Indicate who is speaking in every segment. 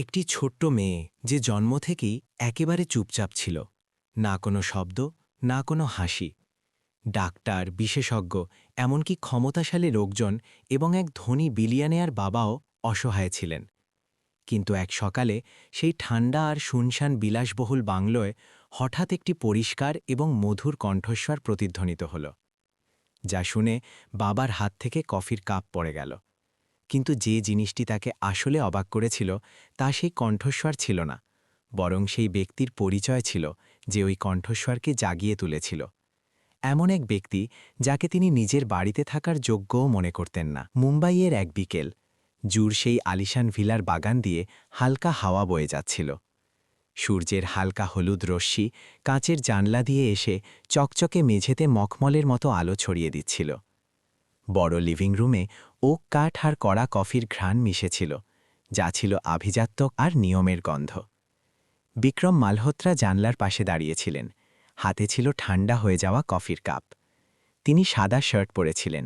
Speaker 1: একটি ছোট্ট মেয়ে যে জন্ম থেকেই একেবারে চুপচাপ ছিল, না কোনো শব্দ, না কোনো হাসি। ডাক্তার, বিশেষজ্ঞ, এমনকি ক্ষমতাশালী লোকজন এবং এক ধনী বিলিয়নেয়ার বাবাও অসহায় ছিলেন। কিন্তু এক সকালে সেই ঠান্ডা আর শুনশান বিলাসবহুল বাংলোয় হঠাৎ একটি পরিষ্কার এবং মধুর কণ্ঠস্বর প্রতিধ্বনিত হল, যা শুনে বাবার হাত থেকে কফির কাপ পড়ে গেল। কিন্তু যে জিনিসটি তাকে আসলে অবাক করেছিল তা সেই কণ্ঠস্বর ছিল না, বরং সেই ব্যক্তির পরিচয় ছিল যে ওই কণ্ঠস্বরকে জাগিয়ে তুলেছিল। এমন এক ব্যক্তি যাকে তিনি নিজের বাড়িতে থাকার যোগ্যও মনে করতেন না। মুম্বাইয়ের এক বিকেল, জুর সেই আলিশান ভিলার বাগান দিয়ে হালকা হাওয়া বয়ে যাচ্ছিল। সূর্যের হালকা হলুদ রশ্মি কাঁচের জানলা দিয়ে এসে চকচকে মেঝেতে মখমলের মতো আলো ছড়িয়ে দিচ্ছিল। বড় লিভিং রুমে ওক কাঠ আর কড়া কফির ঘ্রাণ মিশেছিল, যা ছিল আভিজাত্য আর নিয়মের গন্ধ। বিক্রম মালহোত্রা জানলার পাশে দাঁড়িয়েছিলেন, হাতে ছিল ঠান্ডা হয়ে যাওয়া কফির কাপ। তিনি সাদা শার্ট পরেছিলেন,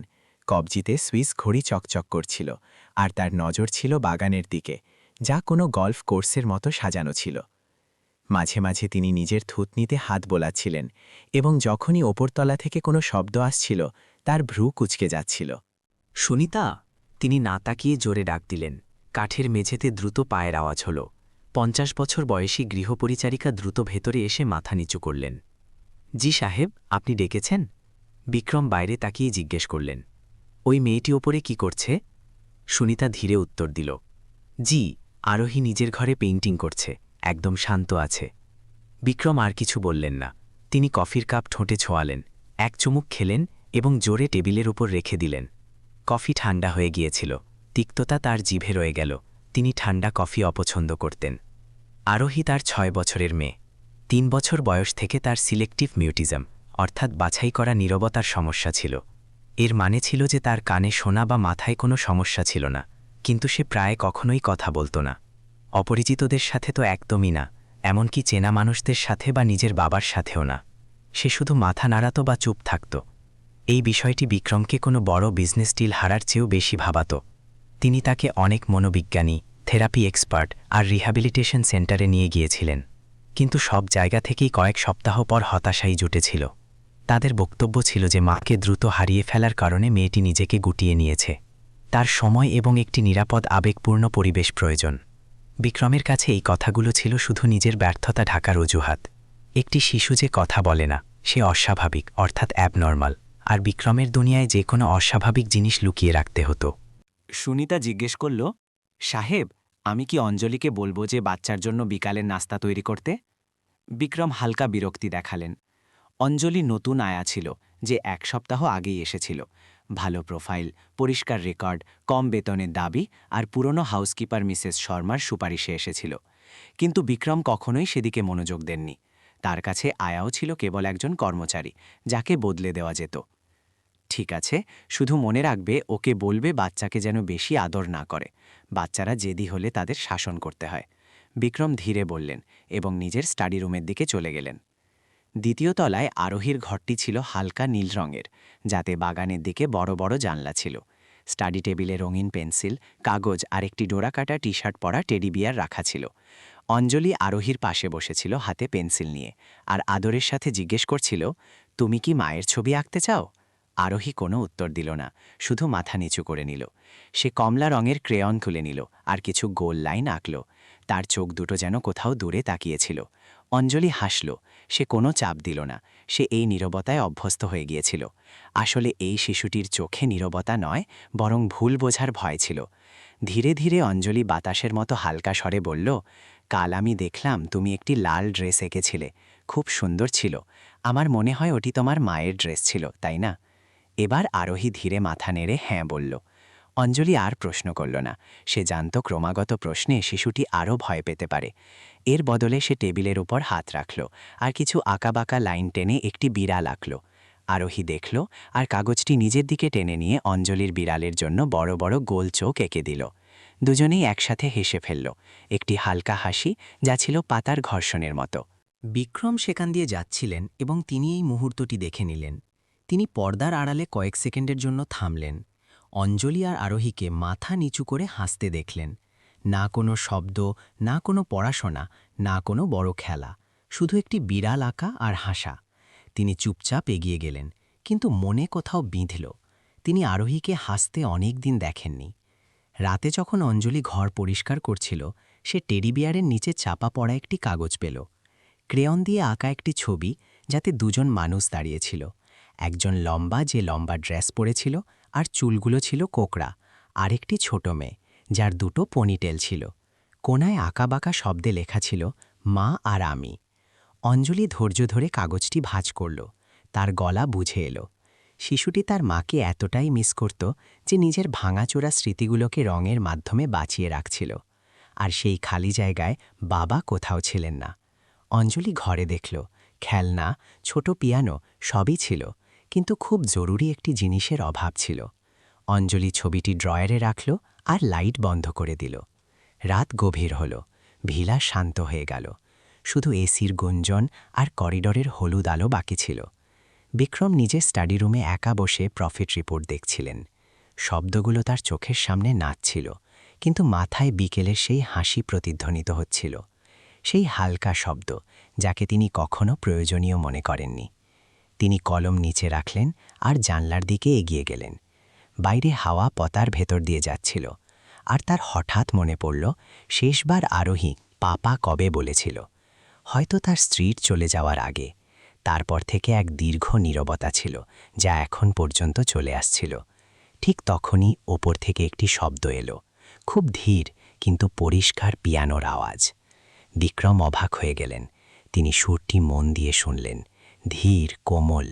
Speaker 1: কবজিতে সুইস ঘড়ি চকচক করছিল, আর তার নজর ছিল বাগানের দিকে, যা কোনো গল্ফ কোর্সের মতো সাজানো ছিল। মাঝে মাঝে তিনি নিজের থুতনিতে হাত বোলাচ্ছিলেন, এবং যখনই ওপরতলা থেকে কোনো শব্দ আসছিল তার ভ্রু কুঁচকে যাচ্ছিল।
Speaker 2: সুনিতা, তিনি না তাকিয়ে জোরে ডাক দিলেন। কাঠের মেঝেতে দ্রুত পায়ের আওয়াজ হল। ৫০ বছর বয়সী গৃহপরিচারিকা দ্রুত ভেতরে এসে মাথা নিচু করলেন। জি সাহেব, আপনি ডেকেছেন? বিক্রম বাইরে তাকিয়ে জিজ্ঞেস করলেন। ওই মেয়েটি ওপরে কি করছে? সুনিতা ধীরে উত্তর দিল, জি, আরোহী নিজের ঘরে পেইন্টিং করছে, একদম শান্ত আছে। বিক্রম আর কিছু বললেন না। তিনি কফির কাপ ঠোঁটে ছোঁয়ালেন, এক চুমুক খেলেন এবং জোরে টেবিলের উপর রেখে দিলেন। কফি ঠান্ডা হয়ে গিয়েছিল, তিক্ততা তার জিভে রয়ে গেল। তিনি ঠান্ডা কফি অপছন্দ করতেন। আরোহী তার ৬ বছরের মেয়ে। ৩ বছর বয়স থেকে তার সিলেক্টিভ মিউটিজম, অর্থাৎ বাছাই করা নীরবতার সমস্যা ছিল। এর মানে ছিল যে তার কানে শোনা বা মাথায় কোনো সমস্যা ছিল না, কিন্তু সে প্রায় কখনোই কথা বলত না। অপরিচিতদের সাথে তো একদমই না, এমনকি চেনা মানুষদের সাথে বা নিজের বাবার সাথেও না। সে শুধু মাথা নাড়াত বা চুপ থাকত। এই বিষয়টি বিক্রমকে কোনো বড় বিজনেস ডিল হারার চেয়েও বেশি ভাবাত। তিনি তাকে অনেক মনোবিজ্ঞানী, থেরাপি এক্সপার্ট আর রিহ্যাবিলিটেশন সেন্টারে নিয়ে গিয়েছিলেন, কিন্তু সব জায়গা থেকেই কয়েক সপ্তাহ পর হতাশাই জুটেছিল। তাদের বক্তব্য ছিল যে মাকে দ্রুত হারিয়ে ফেলার কারণে মেয়েটি নিজেকে গুটিয়ে নিয়েছে। তার সময় এবং একটি নিরাপদ আবেগপূর্ণ পরিবেশ প্রয়োজন। বিক্রমের কাছে এই কথাগুলো ছিল শুধু নিজের ব্যর্থতা ঢাকার অজুহাত। একটি শিশু যে কথা বলে না, সে অস্বাভাবিক, অর্থাৎ অ্যাবনর্মাল, আর বিক্রমের দুনিয়ায় যে কোনো অস্বাভাবিক জিনিস লুকিয়ে রাখতে হতো।
Speaker 3: সুনিতা জিজ্ঞেস করল, সাহেব, আমি কি অঞ্জলিকে বলবো যে বাচ্চার জন্য বিকালের নাস্তা তৈরি করতে? বিক্রম হালকা বিরক্তি দেখালেন। অঞ্জলি নতুন আয়া ছিল, যে ১ সপ্তাহ আগেই এসেছিল। ভালো প্রোফাইল, পরিষ্কার রেকর্ড, কম বেতনের দাবি আর পুরনো হাউসকিপার মিসেস শর্মার সুপারিশে এসেছিল। কিন্তু বিক্রম কখনোই সেদিকে মনোযোগ দেননি। তার কাছে আয়াও ছিল কেবল একজন কর্মচারী, যাকে বদলে দেওয়া যেত। ঠিক আছে, শুধু মনে রাখবে, ওকে বলবে বাচ্চাকে যেন বেশি আদর না করে। বাচ্চারা জেদি হলে তাদের শাসন করতে হয়। বিক্রম ধীরে বললেন এবং নিজের স্টাডি রুমের দিকে চলে গেলেন। দ্বিতীয় তলায় আরোহীর ঘরটি ছিল হালকা নীল রঙের, যাতে বাগানের দিকে বড় বড় জানলা ছিল। স্টাডি টেবিলে রঙিন পেন্সিল, কাগজ আর একটি ডোরাকাটা টি শার্ট পরা টেডি বিয়ার রাখা ছিল। অঞ্জলি আরোহীর পাশে বসেছিল, হাতে পেন্সিল নিয়ে, আর আদরের সাথে জিজ্ঞেস করছিল, তুমি কি মায়ের ছবি আঁকতে চাও? আরোহী কোনো উত্তর দিল না, শুধু মাথা নিচু করে নিল। সে কমলা রঙের ক্রেয়ন তুলে নিল আর কিছু গোল লাইন আঁকল। তার চোখ দুটো যেন কোথাও দূরে তাকিয়েছিল। অঞ্জলি হাসল। সে কোনো চাপ দিল না, সে এই নীরবতায় অভ্যস্ত হয়ে গিয়েছিল। আসলে এই শিশুটির চোখে নীরবতা নয়, বরং ভুল বোঝার ভয় ছিল। ধীরে ধীরে অঞ্জলি বাতাসের মতো হালকা স্বরে বলল, কাল আমি দেখলাম তুমি একটি লাল ড্রেস এঁকেছিলে, খুব সুন্দর ছিল। আমার মনে হয় ওটি তোমার মায়ের ড্রেস ছিল, তাই না? এবার আরোহী ধীরে মাথা নেড়ে হ্যাঁ বলল। অঞ্জলি আর প্রশ্ন করল না। সে জানত ক্রমাগত প্রশ্নে শিশুটি আরও ভয় পেতে পারে। এর বদলে সে টেবিলের উপর হাত রাখল আর কিছু আঁকাবাঁকা লাইন টেনে একটি বিড়াল আঁকল। আরোহী দেখল আর কাগজটি নিজের দিকে টেনে নিয়ে অঞ্জলির বিড়ালের জন্য বড় বড় গোল চোখ এঁকে দিল। দুজনেই একসাথে হেসে ফেলল, একটি হালকা হাসি যা ছিল পাতার ঘর্ষণের মতো।
Speaker 2: বিক্রম সেখান দিয়ে যাচ্ছিলেন এবং তিনি এই মুহূর্তটি দেখে নিলেন। তিনি পর্দার আড়ালে কয়েক সেকেন্ডের জন্য থামলেন। অঞ্জলি আর আরোহীকে মাথা নিচু করে হাসতে দেখলেন।
Speaker 1: না কোনো শব্দ, না কোনো পড়াশোনা, না কোনো বড় খেলা, শুধু একটি বিড়াল আঁকা আর হাসা। তিনি চুপচাপ এগিয়ে গেলেন, কিন্তু মনে কোথাও বিঁধল। তিনি আরোহীকে হাসতে অনেক দিন দেখেননি। রাতে যখন অঞ্জলি ঘর পরিষ্কার করছিল, সে টেডি বিয়ারের নিচে চাপা পড়া একটি কাগজ পেল। ক্রেয়ন দিয়ে আঁকা একটি ছবি, যাতে দুজন মানুষ দাঁড়িয়েছিল। একজন লম্বা, যে লম্বা ড্রেস পরেছিল আর চুলগুলো ছিল কোকড়া, আরেকটি ছোট মেয়ে, যার দুটো পনিটেল ছিল। কোনায় আঁকাবাঁকা শব্দে লেখা ছিল, মা আর আমি। অঞ্জলি ধৈর্য ধরে কাগজটি ভাঁজ করল। তার গলা বুঝে এলো। শিশুটি তার মাকে এতটাই মিস করত যে নিজের ভাঙাচোরা স্মৃতিগুলোকে রঙের মাধ্যমে বাঁচিয়ে রাখছিল। আর সেই খালি জায়গায় বাবা কোথাও ছিলেন না। অঞ্জলি ঘরে দেখল, খেলনা, ছোট পিয়ানো সবই ছিল, কিন্তু খুব জরুরি একটি জিনিসের অভাব ছিল। অঞ্জলি ছবিটি ড্রয়ারে রাখল আর লাইট বন্ধ করে দিল। রাত গভীর হল, ভিলা শান্ত হয়ে গেল। শুধু এসির গুঞ্জন আর করিডরের হলুদ আলো বাকি ছিল। বিক্রম নিজের স্টাডি রুমে একা বসে প্রফিট রিপোর্ট দেখছিলেন। শব্দগুলো তার চোখের সামনে নাচছিল, কিন্তু মাথায় বিকেলের সেই হাসি প্রতিধ্বনিত হচ্ছিল। সেই হালকা শব্দ, যাকে তিনি কখনো প্রয়োজনীয় মনে করেননি। তিনি কলম নিচে রাখলেন আর জানলার দিকে এগিয়ে গেলেন। বাইরে হাওয়া পতার ভেতর দিয়ে যাচ্ছিল, আর তার হঠাৎ মনে পড়ল শেষবার আরোহী পাপা কবে বলেছিল। হয়তো তার স্ত্রীর চলে যাওয়ার আগে। তারপর থেকে এক দীর্ঘ নীরবতা ছিল, যা এখন পর্যন্ত চলে আসছিল। ঠিক তখনই ওপর থেকে একটি শব্দ এলো, খুব ধীর কিন্তু পরিষ্কার পিয়ানোর আওয়াজ। বিক্রম অবাক হয়ে গেলেন। তিনি সুরটি মন দিয়ে শুনলেন। ধীর, কোমল,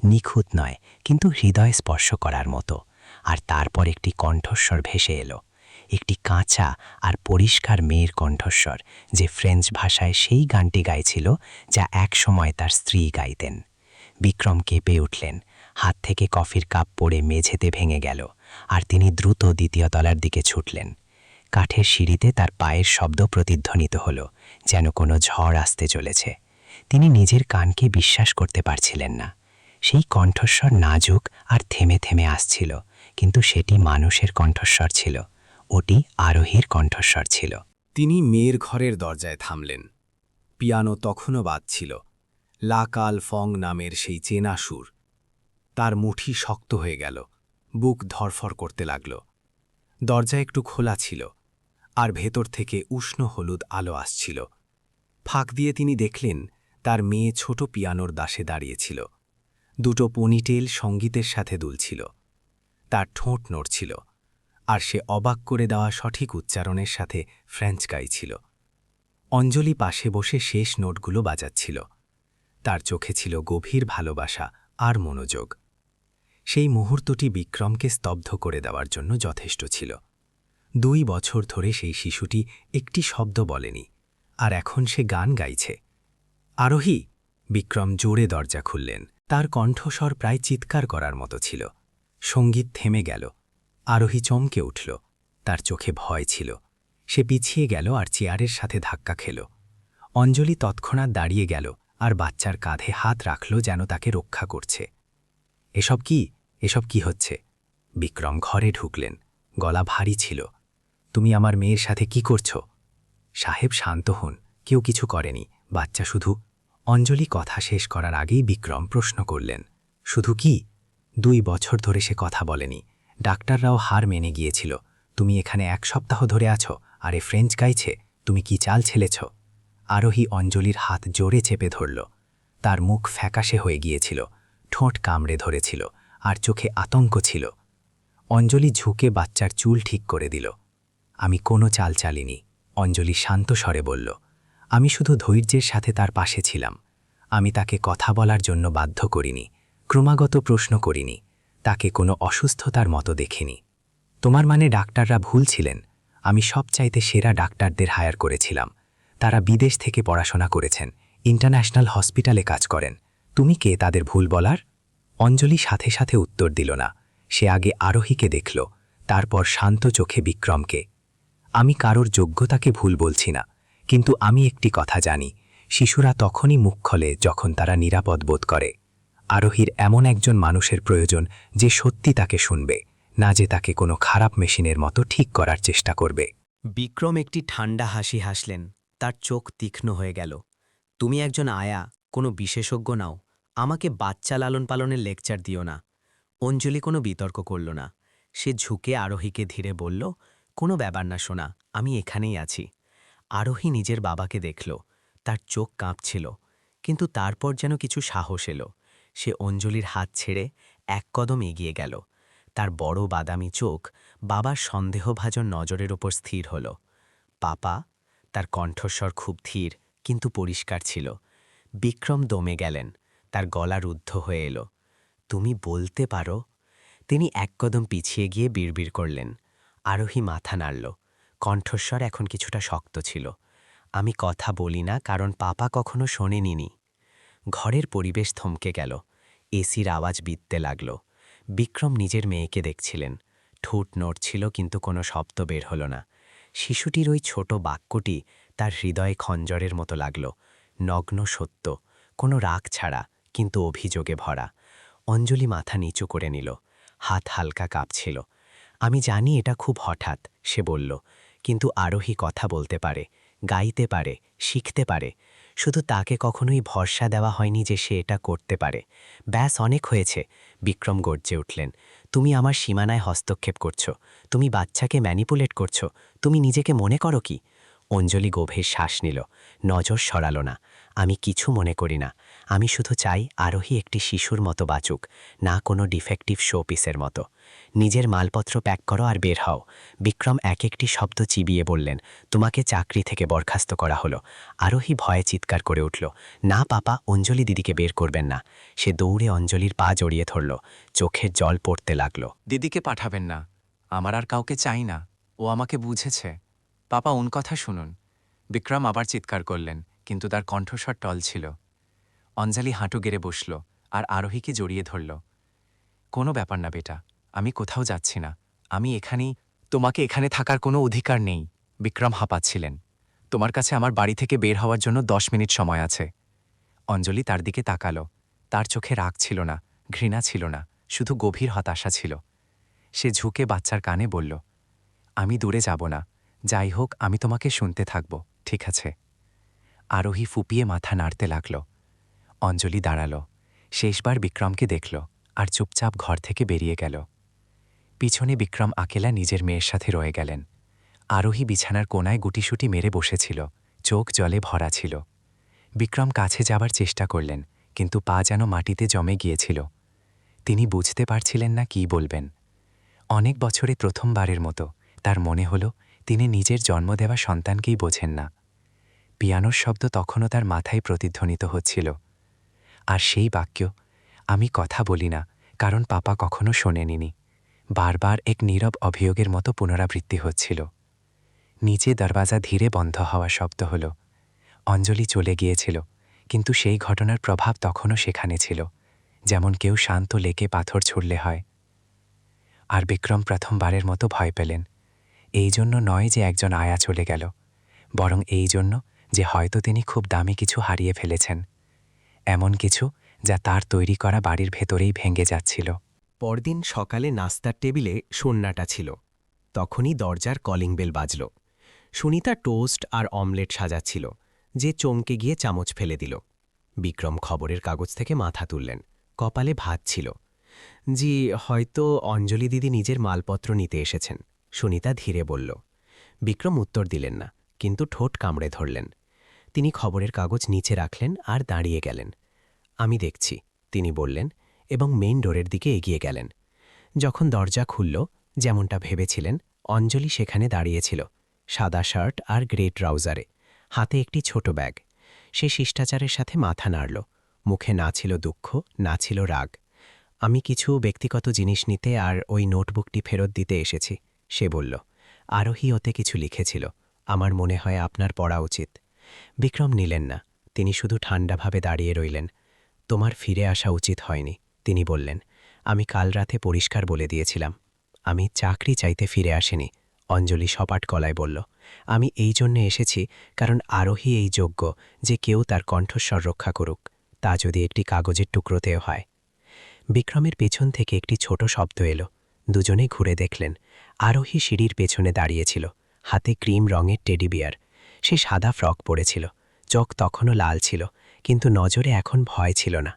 Speaker 1: নিখুঁত নয়, কিন্তু হৃদয় স্পর্শ করার মতো। আর তারপর একটি কণ্ঠস্বর ভেসে এলো, একটি কাঁচা আর পরিষ্কার মেয়ের কণ্ঠস্বর, যে ফ্রেঞ্চ ভাষায় সেই গানটি গাইছিল যা একসময় তার স্ত্রী গাইতেন। বিক্রম কেঁপে উঠলেন। হাত থেকে কফির কাপ পড়ে মেঝেতে ভেঙে গেল, আর তিনি দ্রুত দ্বিতীয় তলার দিকে ছুটলেন। কাঠের সিঁড়িতে তার পায়ের শব্দ প্রতিধ্বনিত হল, যেন কোনো ঝড় আসতে চলেছে। তিনি নিজের কানকে বিশ্বাস করতে পারছিলেন না। সেই কণ্ঠস্বর নাজুক আর থেমে থেমে আসছিল, কিন্তু সেটি মানুষের কণ্ঠস্বর ছিল। ওটি আরোহীর কণ্ঠস্বর ছিল।
Speaker 4: তিনি মেয়ের ঘরের দরজায় থামলেন। পিয়ানো তখনও বাজছিল, লা কাল ফং নামের সেই চেনা সুর। তার মুঠি শক্ত হয়ে গেল, বুক ধরফর করতে লাগল। দরজা একটু খোলা ছিল, আর ভেতর থেকে উষ্ণ হলুদ আলো আসছিল। ফাঁক দিয়ে তিনি দেখলেন তার মেয়ে ছোট পিয়ানোর দাসে দাঁড়িয়েছিল। দুটো পনিটেল সঙ্গীতের সাথে দুলছিল। তার ঠোঁট নড়ছিল, আর সে অবাক করে দেওয়া সঠিক উচ্চারণের সাথে ফ্রেঞ্চ গাইছিল। অঞ্জলি পাশে বসে শেষ নোটগুলো বাজাচ্ছিল। তার চোখে ছিল গভীর ভালোবাসা আর মনোযোগ। সেই মুহূর্তটি বিক্রমকে স্তব্ধ করে দেওয়ার জন্য যথেষ্ট ছিল। 2 বছর ধরে সেই শিশুটি একটি শব্দ বলেনি, আর এখন সে গান গাইছে। আরোহী! বিক্রম জোরে দরজা খুললেন। তার কণ্ঠস্বর প্রায় চিৎকার করার মতো ছিল। সঙ্গীত থেমে গেল। আরোহী চমকে উঠল। তার চোখে ভয় ছিল। সে পিছিয়ে গেল আর চেয়ারের সাথে ধাক্কা খেল। অঞ্জলি তৎক্ষণাৎ দাঁড়িয়ে গেল আর বাচ্চার কাঁধে হাত রাখল, যেন তাকে রক্ষা করছে। এসব কি হচ্ছে? বিক্রম ঘরে ঢুকলেন। গলা ভারী ছিল। তুমি আমার মেয়ের সাথে কি করছো? সাহেব, শান্ত হন, কেউ কিছু করেনি, বাচ্চা শুধু। অঞ্জলি কথা শেষ করার আগেই বিক্রম প্রশ্ন করলেন, শুধু কি? 2 বছর ধরে সে কথা বলেনি। ডাক্তাররাও হার মেনে গিয়েছিল। তুমি এখানে 1 সপ্তাহ ধরে আছো, আর এ ফ্রেঞ্চ গাইছে। তুমি কি চাল ছেলেছ? আরোহী অঞ্জলির হাত জোরে চেপে ধরল। তার মুখ ফ্যাকাশে হয়ে গিয়েছিল, ঠোঁট কামড়ে ধরেছিল, আর চোখে আতঙ্ক ছিল। অঞ্জলি ঝুঁকে বাচ্চার চুল ঠিক করে দিল। আমি কোনো চাল চালিনি, অঞ্জলি শান্ত স্বরে বলল। আমি শুধু ধৈর্যের সাথে তার পাশে ছিলাম। আমি তাকে কথা বলার জন্য বাধ্য করিনি, ক্রমাগত প্রশ্ন করিনি, তাকে কোনো অসুস্থতার মতো দেখিনি। তোমার মানে ডাক্তাররা ভুল ছিলেন? আমি সবচাইতে সেরা ডাক্তারদের হায়ার করেছিলাম। তারা বিদেশ থেকে পড়াশোনা করেছেন, ইন্টারন্যাশনাল হসপিটালে কাজ করেন। তুমি কে তাদের ভুল বলার? অঞ্জলি সাথে সাথে উত্তর দিল না। সে আগে আরোহীকে দেখল, তারপর শান্ত চোখে বিক্রমকে। আমি কারোর যোগ্যতাকে ভুল বলছি না, কিন্তু আমি একটি কথা জানি, শিশুরা তখনই মুখ খোলে যখন তারা নিরাপদ বোধ করে। আরোহীর এমন একজন মানুষের প্রয়োজন যে সত্যি তাকে শুনবে, না যে তাকে কোনো খারাপ মেশিনের মতো ঠিক করার চেষ্টা করবে।
Speaker 2: বিক্রম একটি ঠান্ডা হাসি হাসলেন, তার চোখ তীক্ষ্ণ হয়ে গেল। তুমি একজন আয়া, কোনো বিশেষজ্ঞ নাও, আমাকে বাচ্চা লালন পালনের লেকচার দিও না। অঞ্জলি কোনো বিতর্ক করল না। সে ঝুঁকে আরোহীকে ধীরে বলল, কোনো ব্যাপার না সোনা, আমি এখানেই আছি। আরোহী নিজের বাবাকে দেখল, তার চোখ কাঁপছিল, কিন্তু তারপর যেন কিছু সাহস এলো। সে অঞ্জলির হাত ছেড়ে এক কদম এগিয়ে গেল। তার বড় বাদামি চোখ বাবার সন্দেহভাজন নজরের ওপর স্থির হল। পাপা, তার কণ্ঠস্বর খুব ধীর কিন্তু পরিষ্কার ছিল। বিক্রম দমে গেলেন, তার গলা রুদ্ধ হয়ে এলো। তুমি বলতে পারো? তিনি এক কদম পিছিয়ে গিয়ে বিড়বিড় করলেন। আরোহী মাথা নাড়ল, কণ্ঠস্বর এখন কিছুটা শক্ত ছিল। আমি কথা বলি না কারণ পাপা কখনো শোনেনি। ঘরের পরিবেশ থমকে গেল। এসির আওয়াজ বিততে লাগল। বিক্রম নিজের মেয়েকে দেখছিলেন। ঠোঁট নড়ছিল কিন্তু কোনো শব্দ বের হল না। শিশুটির ওই ছোট বাক্যটি তার হৃদয়ে খঞ্জরের মতো লাগল। নগ্ন সত্য, কোনো রাগ ছাড়া, কিন্তু অভিযোগে ভরা। অঞ্জলি মাথা নিচু করে নিল, হাত হালকা কাঁপছিল। আমি জানি এটা খুব হঠাৎ, সে বলল, কিন্তু আরোহী কথা বলতে পারে, গাইতে পারে, শিখতে পারে। শুধু তাকে কখনোই ভরসা দেওয়া হয়নি যে সে এটা করতে পারে। ব্যাস, অনেক হয়েছে। বিক্রম গর্জে উঠলেন, তুমি আমার সীমানায় হস্তক্ষেপ করছো, তুমি বাচ্চাকে ম্যানিপুলেট করছো, তুমি নিজেকে মনে করো কি? অঞ্জলি গভীর শ্বাস নিল, নজর সরালো না। আমি কিছু মনে করি না। আমি শুধু চাই আরোহী একটি শিশুর মতো বাঁচুক, না কোনো ডিফেক্টিভ শো পিসের মতো। নিজের মালপত্র প্যাক করো আর বের হও। বিক্রম এক একটি শব্দ চিবিয়ে বললেন, তোমাকে চাকরি থেকে বরখাস্ত করা হলো। আরোহী ভয়ে চিৎকার করে উঠল, না পাপা, অঞ্জলি দিদিকে বের করবেন না। সে দৌড়ে অঞ্জলির পা জড়িয়ে ধরল, চোখের জল পড়তে লাগল।
Speaker 3: দিদিকে পাঠাবেন না, আমার আর কাউকে চাই না, ও আমাকে বুঝেছে। পাপা, ওন কথা শুনুন। বিক্রম আবার চিৎকার করলেন, কিন্তু তার কণ্ঠস্বর টল ছিল। অঞ্জলি হাঁটু গেড়ে বসল আর আরোহীকে জড়িয়ে ধরল। কোনো ব্যাপার না বেটা, আমি কোথাও যাচ্ছি না, আমি এখানেই। তোমাকে এখানে থাকার কোনো অধিকার নেই। বিক্রম হাঁপাচ্ছিলেন। তোমার কাছে আমার বাড়ি থেকে বের হওয়ার জন্য 10 মিনিট সময় আছে। অঞ্জলি তার দিকে তাকালো। তার চোখে রাগ ছিল না, ঘৃণা ছিল না, শুধু গভীর হতাশা ছিল। সে ঝুঁকে বাচ্চার কানে বলল, আমি দূরে যাব না, যাই হোক আমি তোমাকে শুনতে থাকব, ঠিক আছে? আরোহী ফুপিয়ে মাথা নাড়তে লাগল। অঞ্জলি দাঁড়াল, শেষবার বিক্রমকে দেখল আর চুপচাপ ঘর থেকে বেরিয়ে গেল। পিছনে বিক্রম আকেলা নিজের মেয়ের সাথে রয়ে গেলেন। আরোহী বিছানার কোনায় গুটিসুটি মেরে বসেছিল, চোখ জলে ভরা ছিল। বিক্রম কাছে যাবার চেষ্টা করলেন, কিন্তু পা যেন মাটিতে জমে গিয়েছিল। তিনি বুঝতে পারছিলেন না কী বলবেন। অনেক বছরে প্রথমবারের মতো তার মনে হল তিনি নিজের জন্ম দেওয়া সন্তানকেই বোঝেন না। পিয়ানোর শব্দ তখনও তার মাথায় প্রতিধ্বনিত হচ্ছিল। আর সেই বাক্য, আমি কথা বলি না কারণ পাপা কখনো শোনেনি, বারবার এক নীরব অভিযোগের মতো পুনরাবৃত্তি হচ্ছিল। নিচে দরওয়াজা ধীরে বন্ধ হওয়া শব্দ হল। অঞ্জলি চলে গিয়েছিল, কিন্তু সেই ঘটনার প্রভাব তখনও সেখানে ছিল, যেমন কেউ শান্ত লেকে পাথর ছুড়লে হয়। আর বিক্রম প্রথমবারের মতো ভয় পেলেন। এই জন্য নয় যে একজন আয়া চলে গেল, বরং এই জন্য যে হয়তো তিনি খুব দামি কিছু হারিয়ে ফেলেছেন, এমন কিছু যা তার তৈরি করা বাড়ির ভেতরেই ভেঙে যাচ্ছিল।
Speaker 1: পরদিন সকালে নাস্তার টেবিলে সন্নাটা ছিল। তখনই দরজার কলিং বেল বাজল। সুনিতা টোস্ট আর অমলেট সাজাচ্ছিল, যে চমকে গিয়ে চামচ ফেলে দিল। বিক্রম খবরের কাগজ থেকে মাথা তুললেন, কপালে ভাত ছিল। জি, হয়তো অঞ্জলি দিদি নিজের মালপত্র নিতে এসেছেন, সুনিতা ধীরে বলল। বিক্রম উত্তর দিলেন না, কিন্তু ঠোঁট কামড়ে ধরলেন। তিনি খবরের কাগজ নিচে রাখলেন আর দাঁড়িয়ে গেলেন। আমি দেখছি, তিনি বললেন, এবং মেইন ডোরের দিকে এগিয়ে গেলেন। যখন দরজা খুলল, যেমনটা ভেবেছিলেন, অঞ্জলি সেখানে দাঁড়িয়েছিল, সাদা শার্ট আর গ্রে ট্রাউজারে, হাতে একটি ছোট ব্যাগ। সে শিষ্টাচারের সাথে মাথা নাড়ল, মুখে না ছিল দুঃখ, না ছিল রাগ। আমি কিছু ব্যক্তিগত জিনিস নিতে আর ওই নোটবুকটি ফেরত দিতে এসেছি, সে বলল। আরোহী ওতে কিছু লিখেছিল, আমার মনে হয় আপনার পড়া উচিত। বিক্রম নিলেন না, তিনি শুধু ঠান্ডাভাবে দাঁড়িয়ে রইলেন। তোমার ফিরে আসা উচিত হয়নি, তিনি বললেন। আমি কাল রাতে পরিষ্কার বলে দিয়েছিলাম। আমি চাকরি চাইতে ফিরে আসিনি, অঞ্জলি সপাট গলায় বলল। আমি এই জন্যে এসেছি কারণ আরোহী এই যোগ্য যে কেউ তার কণ্ঠস্বর রক্ষা করুক, তা যদি একটি কাগজের টুকরোতেও হয়। বিক্রমের পেছন থেকে একটি ছোট শব্দ এলো। দুজনে ঘুরে দেখলেন, আরোহী সিঁড়ির পেছনে দাঁড়িয়েছিল,
Speaker 2: হাতে ক্রিম রঙের টেডি বিয়ার। সে সাদা ফ্রক পরেছিল, চোখ তখনও লাল ছিল, কিন্তু নজরে এখন ভয় ছিল না।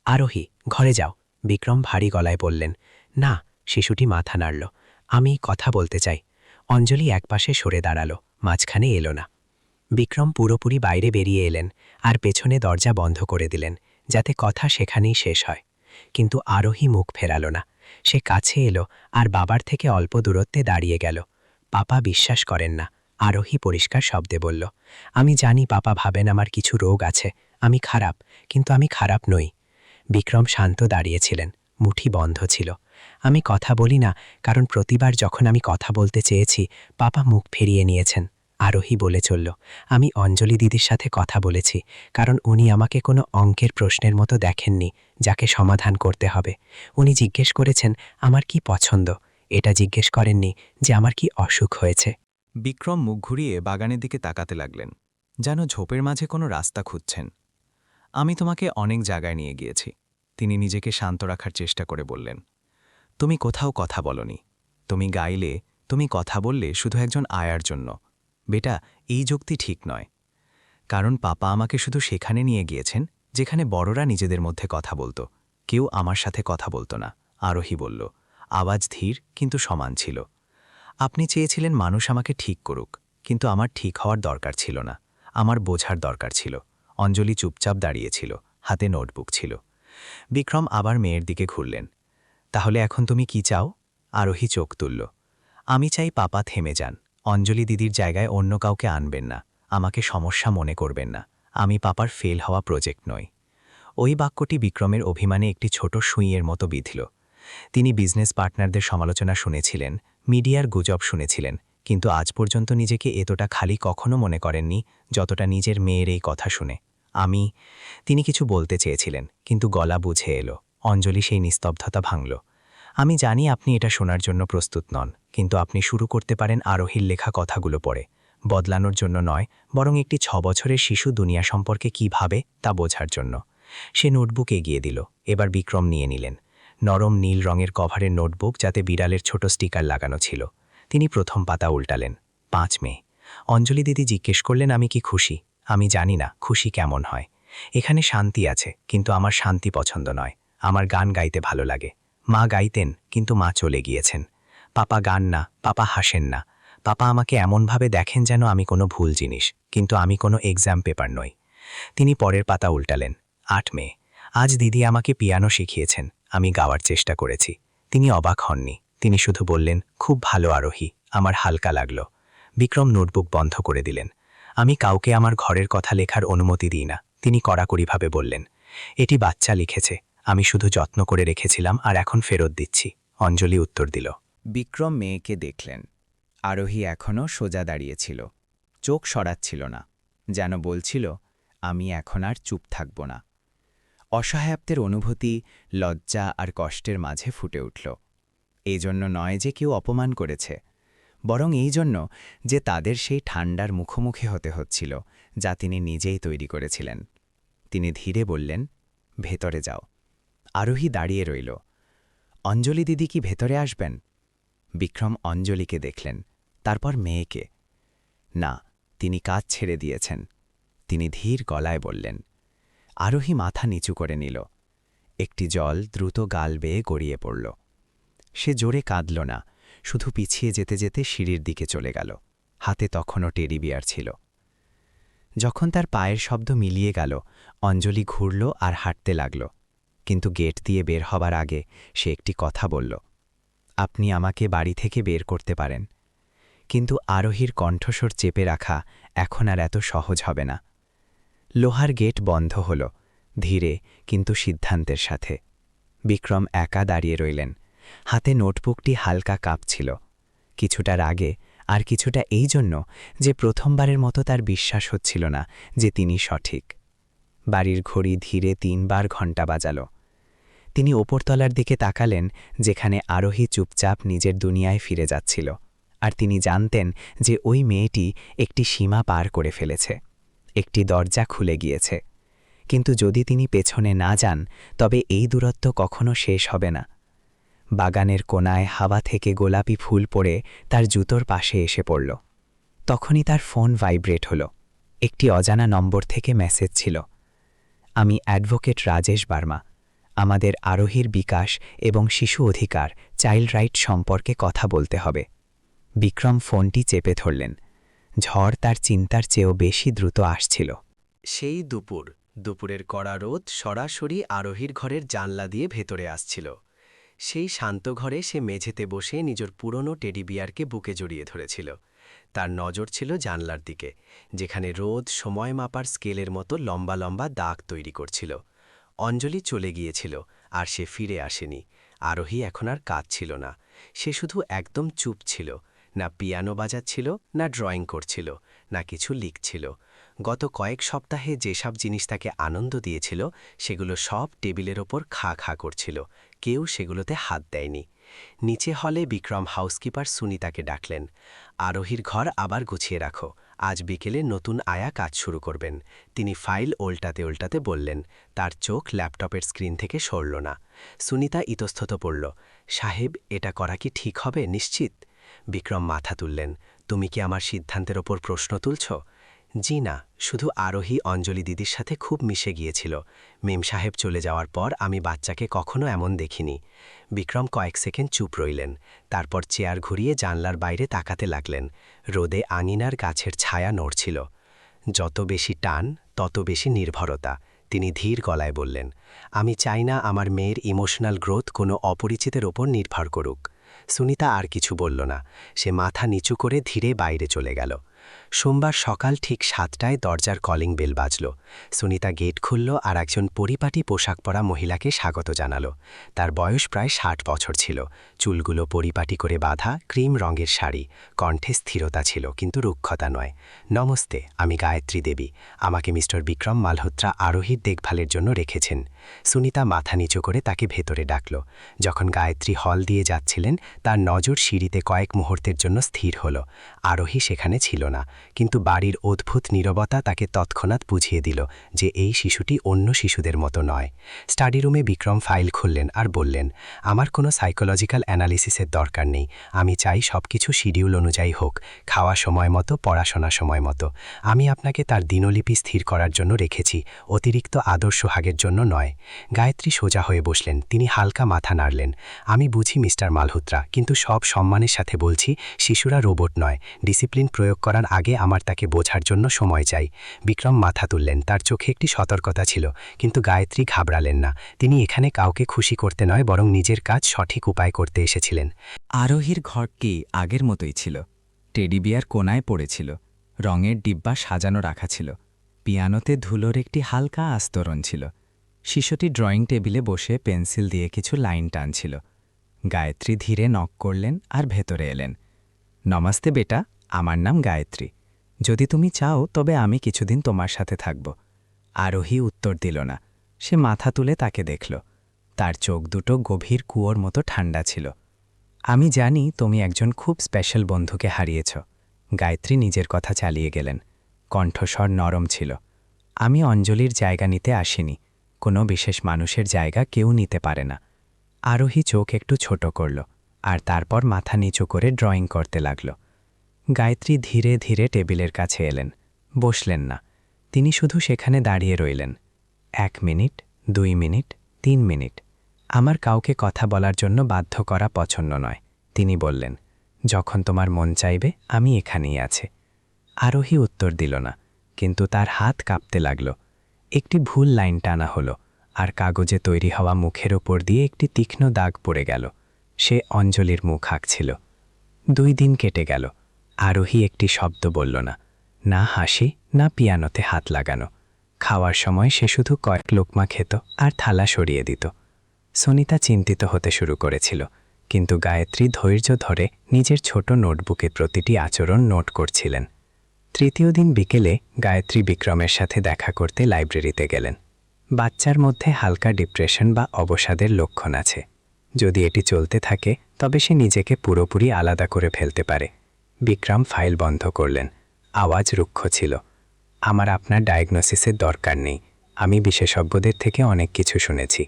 Speaker 2: আরোহী, ঘরে যাও, বিক্রম ভারী গলায় বললেন। না, শিশুটি মাথা নাড়ল। আমি কথা বলতে চাই। অঞ্জলি একপাশে সরে দাঁড়ালো, মাঝখানে এলো না। বিক্রম পুরোপুরি বাইরে বেরিয়ে এলেন আর পেছনে দরজা বন্ধ করে দিলেন, যাতে কথা সেখানেই শেষ হয়। কিন্তু আরোহী মুখ ফেরাল না। সে কাছে এলো আর বাবার থেকে অল্প দূরত্বে দাঁড়িয়ে গেল। পাপা বিশ্বাস করেন না, আরোহী পরিষ্কার শব্দে বলল। আমি জানি পাপা ভাবেন আমার কিছু রোগ আছে, আমি খারাপ, কিন্তু আমি খারাপ নই। বিক্রম শান্ত দাঁড়িয়েছিলেন, মুঠি বন্ধ ছিল। আমি কথা বলি না, কারণ প্রতিবার যখন আমি কথা বলতে চেয়েছি পাপা মুখ ফিরিয়ে নিয়েছেন। আরোহী বলে চলল। আমি অঞ্জলি দিদির সাথে কথা বলেছি, কারণ উনি আমাকে কোনো অঙ্কের প্রশ্নের মতো দেখেননি যাকে সমাধান করতে হবে। উনি জিজ্ঞেস করেছেন আমার কি পছন্দ, এটা জিজ্ঞেস করেননি যে আমার কি অসুখ হয়েছে।
Speaker 1: বিক্রম মুখ ঘুরিয়ে বাগানের দিকে তাকাতে লাগলেন, যেন ঝোপের মাঝে কোনো রাস্তা খুঁজছেন। আমি তোমাকে অনেক জায়গায় নিয়ে গিয়েছি। তিনি নিজেকে শান্ত রাখার চেষ্টা করে বললেন। তুমি কোথাও কথা বলনি, তুমি গাইলে, তুমি কথা বললে শুধু একজন আয়ার জন্য। বেটা, এই যুক্তি ঠিক নয়। কারণ পাপা আমাকে শুধু সেখানে নিয়ে গিয়েছেন যেখানে বড়রা নিজেদের মধ্যে কথা বলতো, কেউ আমার সাথে কথা বলতো না। আরোহী বলল, আওয়াজ ধীর কিন্তু সমান ছিল। আপনি চেয়েছিলেন মানুষ আমাকে ঠিক করুক, কিন্তু আমার ঠিক হওয়ার দরকার ছিল না, আমার বোঝার দরকার ছিল। অঞ্জলি চুপচাপ দাঁড়িয়েছিল, হাতে নোটবুক ছিল। বিক্রম আবার মেয়ের দিকে ঘুরলেন। তাহলে এখন তুমি কি চাও? আরোহী চোখ তুলল। আমি চাই পাপা থেমে যান, অঞ্জলি দিদির জায়গায় অন্য কাউকে আনবেন না, আমাকে সমস্যা মনে করবেন না। আমি পাপার ফেল হওয়া প্রজেক্ট নই। ওই বাক্যটি বিক্রমের অভিমানে একটি ছোট সুঁইয়ের মতো বিঁধল। তিনি বিজনেস পার্টনারদের সমালোচনা শুনেছিলেন, মিডিয়ার গুজব শুনেছিলেন, কিন্তু আজ পর্যন্ত নিজেকে এতটা খালি কখনো মনে করেননি যতটা নিজের মেয়ের এই কথা শুনে। তিনি কিছু বলতে চেয়েছিলেন, কিন্তু গলা বুঝে এলো। অঞ্জলি সেই নিস্তব্ধতা ভাঙল। আমি জানি আপনি এটা শোনার জন্য প্রস্তুত নন, কিন্তু আপনি শুরু করতে পারেন আরোহীর লেখা কথাগুলো পড়ে। বদলানোর জন্য নয়, বরং একটি 6 বছরের শিশু দুনিয়া সম্পর্কে কী ভাবে তা বোঝার জন্য। সে নোটবুক এগিয়ে দিল। এবার বিক্রম নিয়ে নিলেন। নরম নীল রঙের কভারের নোটবুক, যাতে বিড়ালের ছোট স্টিকার লাগানো ছিল। তিনি প্রথম পাতা উল্টালেন। 5 মে। অঞ্জলি দিদি জিজ্ঞেস করলেন আমি কি খুশি। আমি জানি না খুশি কেমন হয়। এখানে শান্তি আছে, কিন্তু আমার শান্তি পছন্দ নয়। আমার গান গাইতে ভালো লাগে। মা গাইতেন, কিন্তু মা চলে গিয়েছেন। পাপা গান না, পাপা হাসেন না। পাপা আমাকে এমনভাবে দেখেন যেন আমি কোনো ভুল জিনিস, কিন্তু আমি কোনো এক্সাম পেপার নই। তিনি পরের পাতা উল্টালেন। 8 মে। আজ দিদি আমাকে পিয়ানো শিখিয়েছেন, আমি গাওয়ার চেষ্টা করেছি। তিনি অবাক হননি, তিনি শুধু বললেন, খুব ভালো আরোহী। আমার হালকা লাগল। বিক্রম নোটবুক বন্ধ করে দিলেন। আমি কাউকে আমার ঘরের কথা লেখার অনুমতি দিই না, তিনি কড়াকড়িভাবে বললেন। এটি বাচ্চা লিখেছে, আমি শুধু যত্ন করে রেখেছিলাম আর এখন ফেরত দিচ্ছি। অঞ্জলি উত্তর দিল।
Speaker 3: বিক্রম মেয়েকে দেখলেন। আরোহী এখনও সোজা দাঁড়িয়েছিল, চোখ সরাচ্ছিল না, যেন বলছিল, আমি এখন আর চুপ থাকব না। অসহায়ত্বের অনুভূতি লজ্জা আর কষ্টের মাঝে ফুটে উঠল। এই জন্য নয় যে কেউ অপমান করেছে, বরং এই জন্য যে তাদের সেই ঠান্ডার মুখোমুখি হতে হচ্ছিল যা তিনি নিজেই তৈরি করেছিলেন। তিনি ধীরে বললেন, ভেতরে যাও। আরোহী দাঁড়িয়ে রইল। অঞ্জলি দিদি কি ভেতরে আসবেন? বিক্রম অঞ্জলিকে দেখলেন, তারপর মেয়েকে। না, তিনি কাজ ছেড়ে দিয়েছেন। তিনি ধীর গলায় বললেন। আরোহী মাথা নিচু করে নিল। একটি জল দ্রুত গাল বেয়ে গড়িয়ে পড়ল। সে জোরে কাঁদল না, শুধু পিছিয়ে যেতে যেতে সিঁড়ির দিকে চলে গেল। হাতে তখনও টেডি বিয়ার ছিল। যখন তার পায়ের শব্দ মিলিয়ে গেল, অঞ্জলি ঘুরল আর হাঁটতে লাগল। কিন্তু গেট দিয়ে বের হবার আগে সে একটি কথা বলল। আপনি আমাকে বাড়ি থেকে বের করতে পারেন, কিন্তু আরোহীর কণ্ঠস্বর চেপে রাখা এখন আর এত সহজ হবে না। লোহার গেট বন্ধ হল, ধীরে কিন্তু সিদ্ধান্তের সাথে। বিক্রম একা দাঁড়িয়ে রইলেন। হাতে নোটবুকটি হালকা কাঁপছিল, কিছুটা রাগে আর কিছুটা এই জন্য যে প্রথমবারের মতো তার বিশ্বাস হচ্ছিল না যে তিনি সঠিক। বাড়ির ঘড়ি ধীরে 3 বার ঘণ্টা বাজাল। তিনি ওপরতলার দিকে তাকালেন, যেখানে আরোহী চুপচাপ নিজের দুনিয়ায় ফিরে যাচ্ছিল। আর তিনি জানতেন যে ওই মেয়েটি একটি সীমা পার করে ফেলেছে, একটি দরজা খুলে গিয়েছে। কিন্তু যদি তিনি পেছনে না যান, তবে এই দূরত্ব কখনো শেষ হবে না। বাগানের কোনায় হাওয়া থেকে গোলাপি ফুল পড়ে তার জুতোর পাশে এসে পড়ল।
Speaker 2: তখনই তার ফোন ভাইব্রেট হলো। একটি অজানা নম্বর থেকে মেসেজ ছিল। আমি অ্যাডভোকেট রাজেশ বার্মা। আমাদের আরোহীর বিকাশ এবং শিশু অধিকার চাইল্ড রাইট সম্পর্কে কথা বলতে হবে। বিক্রম ফোনটি চেপে ধরলেন। ঝড় তার চিন্তার চেয়েও বেশি দ্রুত আসছিল।
Speaker 1: সেই দুপুরের কড়া রোদ সরাসরি আরোহীর ঘরের জানলা দিয়ে ভেতরে আসছিল। সেই শান্ত ঘরে সে মেঝেতে বসে নিজের পুরনো টেডি বিয়ারকে বুকে জড়িয়ে ধরেছিল। তার নজর ছিল জানলার দিকে, যেখানে রোদ সময় মাপার স্কেলের মতো লম্বা লম্বা দাগ তৈরি করছিল। অঞ্জলি চলে গিয়েছিল, আর সে ফিরে আসেনি। আরোহী এখন আর কাঁদছিল না। সে শুধু একদম চুপ ছিল। না পিয়ানো বাজাচ্ছিল, না ড্রয়িং করছিল, না কিছু লিখছিল। গত কয়েক সপ্তাহে যেসব জিনিস তাকে আনন্দ দিয়েছিল, সেগুলো সব টেবিলের ওপর খা খা করছিল। কেউ সেগুলোতে হাত দেয়নি। নিচে হলে বিক্রম হাউসকিপার সুনিতাকে ডাকলেন। আরোহীর ঘর আবার গুছিয়ে রাখো, আজ বিকেলে নতুন আয়া কাজ শুরু করবেন। তিনি ফাইল ওল্টাতে ওল্টাতে বললেন। তার চোখ ল্যাপটপের স্ক্রিন থেকে সরল না। সুনিতা ইতস্তত পড়ল। সাহেব, এটা করা কি ঠিক হবে, নিশ্চিত? বিক্রম মাথা তুললেন। তুমি কি আমার সিদ্ধান্তের ওপর প্রশ্ন তুলছ? জি না, শুধু আরোহী অঞ্জলি দিদির সাথে খুব মিশে গিয়েছিল। মেম সাহেব চলে যাওয়ার পর আমি বাচ্চাকে কখনো এমন দেখিনি। বিক্রম কয়েক সেকেন্ড চুপ রইলেন। তারপর চেয়ার ঘুরিয়ে জানলার বাইরে তাকাতে লাগলেন। রোদে আঙিনার গাছের ছায়া নড়ছিল। যত বেশি টান, তত বেশি নির্ভরতা, তিনি ধীর গলায় বললেন। আমি চাই না আমার মেয়ের ইমোশনাল গ্রোথ কোনো অপরিচিতের ওপর নির্ভর করুক। সুনিতা আর কিছু বলল না। সে মাথা নিচু করে ধীরে বাইরে চলে গেল। সোমবার সকাল ঠিক 7টায় দরজার কলিং বেল বাজল। সুনিতা গেট খুলল আর একজন পরিপাটি পোশাক পরা মহিলাকে স্বাগত জানাল। তার বয়স প্রায় 60 বছর ছিল। চুলগুলো পরিপাটি করে বাঁধা, ক্রিম রঙের শাড়ি। কণ্ঠে স্থিরতা ছিল, কিন্তু রুক্ষতা নয়। নমস্তে, আমি গায়ত্রী দেবী। আমাকে মিস্টার বিক্রম মালহোত্রা আরোহীর দেখভালের জন্য রেখেছেন। সুনিতা মাথা নিচু করে তাকে ভেতরে ডাকল। যখন গায়ত্রী হল দিয়ে যাচ্ছিলেন, তার নজর সিঁড়িতে কয়েক মুহূর্তের জন্য স্থির হল। আরোহী সেখানে ছিল না, কিন্তু বাড়ির অদ্ভুত নীরবতা তাকে তৎক্ষণাৎ বুঝিয়ে দিল যে এই শিশুটি অন্য শিশুদের মতো নয়। স্টাডি রুমে বিক্রম ফাইল খুললেন আর বললেন, আমার কোনো সাইকোলজিক্যাল অ্যানালিসিসের দরকার নেই। আমি চাই সবকিছু শিডিউল অনুযায়ী হোক, খাওয়া সময় মতো, পড়াশোনা সময় মতো। আমি আপনাকে তার দিনলিপি স্থির করার জন্য রেখেছি, অতিরিক্ত আদর্শ হাগের জন্য নয়। গায়ত্রী সোজা হয়ে বসলেন। তিনি হালকা মাথা নাড়লেন। আমি বুঝি মিস্টার মালহোত্রা, কিন্তু সব সম্মানের সাথে বলছি, শিশুরা রোবট নয়। ডিসিপ্লিন প্রয়োগ করার আগে আমার তাকে বোঝার জন্য সময় চাই। বিক্রম মাথা তুললেন। তার চোখে একটি সতর্কতা ছিল, কিন্তু গায়ত্রী ঘাবড়ালেন না। তিনি এখানে কাউকে খুশি করতে নয়, বরং নিজের কাজ সঠিক উপায় করতে এসেছিলেন।
Speaker 5: আরোহীর ঘরটি আগের মতোই ছিল। টেডি বিয়ার কোনায় পড়েছিল। রঙের ডিব্বা সাজানো রাখা ছিল। পিয়ানোতে ধুলোর একটি হালকা আস্তরণ ছিল। শিশুটি ড্রয়িং টেবিলে বসে পেন্সিল দিয়ে কিছু লাইন টানছিল। গায়ত্রী ধীরে নক করলেন আর ভেতরে এলেন। নমস্তে বেটা, আমার নাম গায়ত্রী। যদি তুমি চাও তবে আমি কিছুদিন তোমার সাথে থাকব। আরোহী উত্তর দিল না। সে মাথা তুলে তাকে দেখল। তার চোখ দুটো গভীর কুয়োর মতো ঠান্ডা ছিল। আমি জানি তুমি একজন খুব স্পেশাল বন্ধুকে হারিয়েছ। গায়ত্রী নিজের কথা চালিয়ে গেলেন। কণ্ঠস্বর নরম ছিল। আমি অঞ্জলির জায়গা নিতে আসিনি। কোনো বিশেষ মানুষের জায়গা কেউ নিতে পারে না। আরোহী চোখ একটু ছোট করল, আর তারপর মাথা নিচু করে ড্রয়িং করতে লাগল। গায়ত্রী ধীরে ধীরে টেবিলের কাছে এলেন। বসলেন না। তিনি শুধু সেখানে দাঁড়িয়ে রইলেন। 1 মিনিট, 2 মিনিট, 3 মিনিট। আমার কাউকে কথা বলার জন্য বাধ্য করা পছন্দ নয়, তিনি বললেন। যখন তোমার মন চাইবে, আমি এখানেই আছি। আরোহী উত্তর দিল না, কিন্তু তার হাত কাঁপতে লাগল। একটি ভুল লাইন টানা হলো, আর কাগজে তৈরি হওয়া মুখের ওপর দিয়ে একটি তীক্ষ্ণ দাগ পড়ে গেল। সে অঞ্জলির মুখ আঁকছিল। 2 দিন কেটে গেল। আরোহী একটি শব্দ বলল না, না হাসি, না পিয়ানোতে হাত লাগানো। খাওয়ার সময় সে শুধু কয়েক লোকমা খেত আর থালা সরিয়ে দিত। সুনিতা চিন্তিত হতে শুরু করেছিল, কিন্তু গায়ত্রী ধৈর্য ধরে নিজের ছোট নোটবুকে প্রতিটি আচরণ নোট করছিলেন। 3য় দিন বিকেলে গায়ত্রী বিক্রমের সাথে দেখা করতে লাইব্রেরিতে গেলেন। বাচ্চার মধ্যে হালকা ডিপ্রেশন বা অবসাদের লক্ষণ আছে। যদি এটি চলতে থাকে, তবে সে নিজেকে পুরোপুরি আলাদা করে ফেলতে পারে। বিক্রম ফাইল বন্ধ করলেন। আওয়াজ রুক্ষ ছিল। আমার আপনার ডায়াগনোসিসের দরকার নেই। আমি বিশেষজ্ঞদের থেকে অনেক কিছু শুনেছি,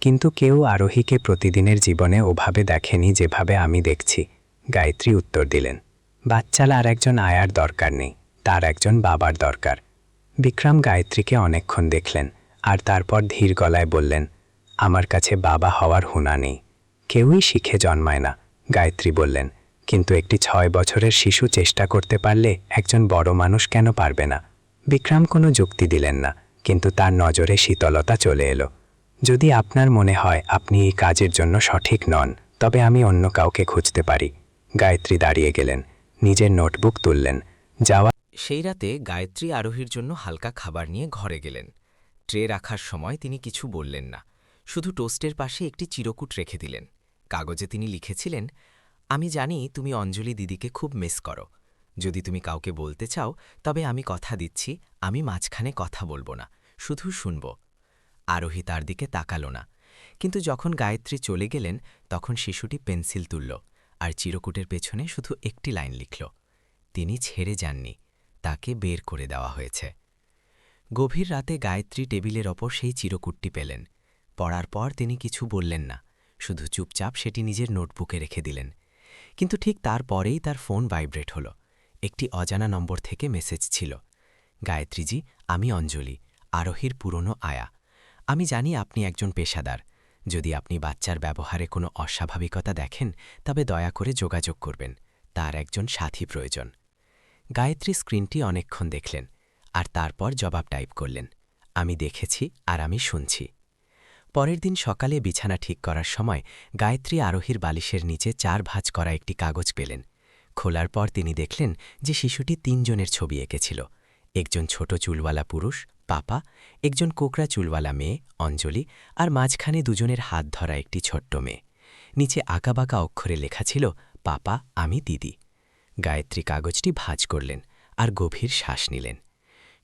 Speaker 5: কিন্তু কেউ আরোহীকে প্রতিদিনের জীবনে ওভাবে দেখেনি যেভাবে আমি দেখছি। গায়ত্রী উত্তর দিলেন।
Speaker 6: বাচ্চার আর একজন আয়ার দরকার নেই, তার একজন বাবার দরকার। বিক্রম গায়ত্রীকে অনেকক্ষণ দেখলেন আর তারপর ধীর গলায় বললেন, আমার কাছে বাবা হওয়ার হুনা নেই। কেউই শিখে জন্মায় না, গায়ত্রী বললেন, কিন্তু একটি 6 বছরের শিশু চেষ্টা করতে পারলে একজন বড় মানুষ কেন পারবে না? বিক্রম কোনো যুক্তি দিলেন না, কিন্তু তার নজরে শীতলতা চলে এলো। যদি আপনার মনে হয় আপনি এই কাজের জন্য সঠিক নন, তবে আমি অন্য কাউকে খুঁজতে পারি। গায়ত্রী দাঁড়িয়ে গেলেন, নিজের নোটবুক তুললেন। যাওয়া
Speaker 2: সেই রাতে গায়ত্রী আরোহীর জন্য হালকা খাবার নিয়ে ঘরে গেলেন। ট্রে রাখার সময় তিনি কিছু বললেন না, শুধু টোস্টের পাশে একটি চিরকুট রেখে দিলেন। কাগজে তিনি লিখেছিলেন, আমি জানি তুমি অঞ্জলি দিদিকে খুব মিস করো। যদি তুমি কাউকে বলতে চাও, তবে আমি কথা দিচ্ছি আমি মাঝখানে কথা বলবো না, শুধু শুনব। আরোহী তার দিকে তাকালো না, কিন্তু যখন গায়ত্রী চলে গেলেন তখন শিশুটি পেন্সিল তুলল আর চিরকুটের পেছনে শুধু একটি লাইন লিখল, তিনি ছেড়ে যাননি, তাকে বের করে দেওয়া হয়েছে। গভীর রাতে গায়ত্রী টেবিলের ওপর সেই চিরকুটটি পেলেন। পড়ার পর তিনি কিছু বললেন না, শুধু চুপচাপ সেটি নিজের নোটবুকে রেখে দিলেন। কিন্তু ঠিক তারপরেই তার ফোন ভাইব্রেট হল। একটি অজানা নম্বর থেকে মেসেজ ছিল, গায়ত্রীজি, আমি অঞ্জলি, আরোহীর পুরনো আয়া। আমি জানি আপনি একজন পেশাদার। যদি আপনি বাচ্চার ব্যবহারে কোনো অস্বাভাবিকতা দেখেন, তবে দয়া করে যোগাযোগ করবেন, তার একজন সাথী প্রয়োজন। গায়ত্রী স্ক্রিনটি অনেকক্ষণ দেখলেন আর তারপর জবাব টাইপ করলেন, আমি দেখেছি আর আমি শুনছি। পরের দিন সকালে বিছানা ঠিক করার সময় গায়ত্রী আরোহীর বালিশের নিচে 4 ভাঁজ করা একটি কাগজ পেলেন। খোলার পর তিনি দেখলেন যে শিশুটি 3 জনের ছবি এঁকেছিল। একজন ছোট চুলওয়ালা পুরুষ, পাপা, একজন কোকড়া চুলওয়ালা মেয়ে, অঞ্জলি, আর মাঝখানে দুজনের হাত ধরা একটি ছোট্ট মেয়ে। নিচে আঁকাবাঁকা অক্ষরে লেখা ছিল, পাপা, আমি দিদি। গায়ত্রী কাগজটি ভাঁজ করলেন আর গভীর শ্বাস নিলেন।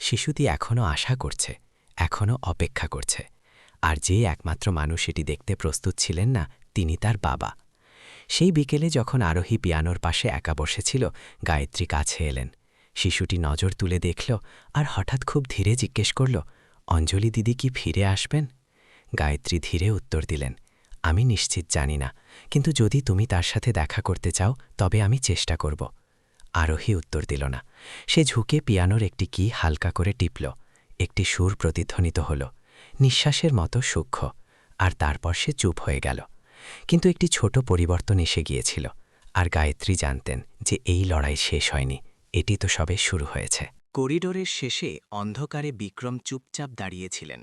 Speaker 2: শিশুটি এখনও আশা করছে, এখনও অপেক্ষা করছে। আর যে একমাত্র মানুষ এটি দেখতে প্রস্তুত ছিলেন না, তিনি তার বাবা। সেই বিকেলে যখন আরোহী পিয়ানোর পাশে একা বসেছিল, গায়ত্রী কাছে এলেন। শিশুটি নজর তুলে দেখল আর হঠাৎ খুব ধীরে জিজ্ঞেস করল, অঞ্জলি দিদি কি ফিরে আসবেন? গায়ত্রী ধীরে উত্তর দিলেন, আমি নিশ্চিত জানি না, কিন্তু যদি তুমি তার সাথে দেখা করতে চাও তবে আমি চেষ্টা করব। আরোহী উত্তর দিল না। সে ঝুঁকে পিয়ানোর একটি কি হালকা করে টিপল। একটি সুর প্রতিধ্বনিত হল, নিঃশ্বাসের মতো সূক্ষ্ম, আর তারপর সে চুপ হয়ে গেল। কিন্তু একটি ছোট পরিবর্তন এসে গিয়েছিল, আর গায়ত্রী জানতেন যে এই লড়াই শেষ হয়নি, এটি তো সবে শুরু হয়েছে।
Speaker 1: করিডোরের শেষে অন্ধকারে বিক্রম চুপচাপ দাঁড়িয়েছিলেন।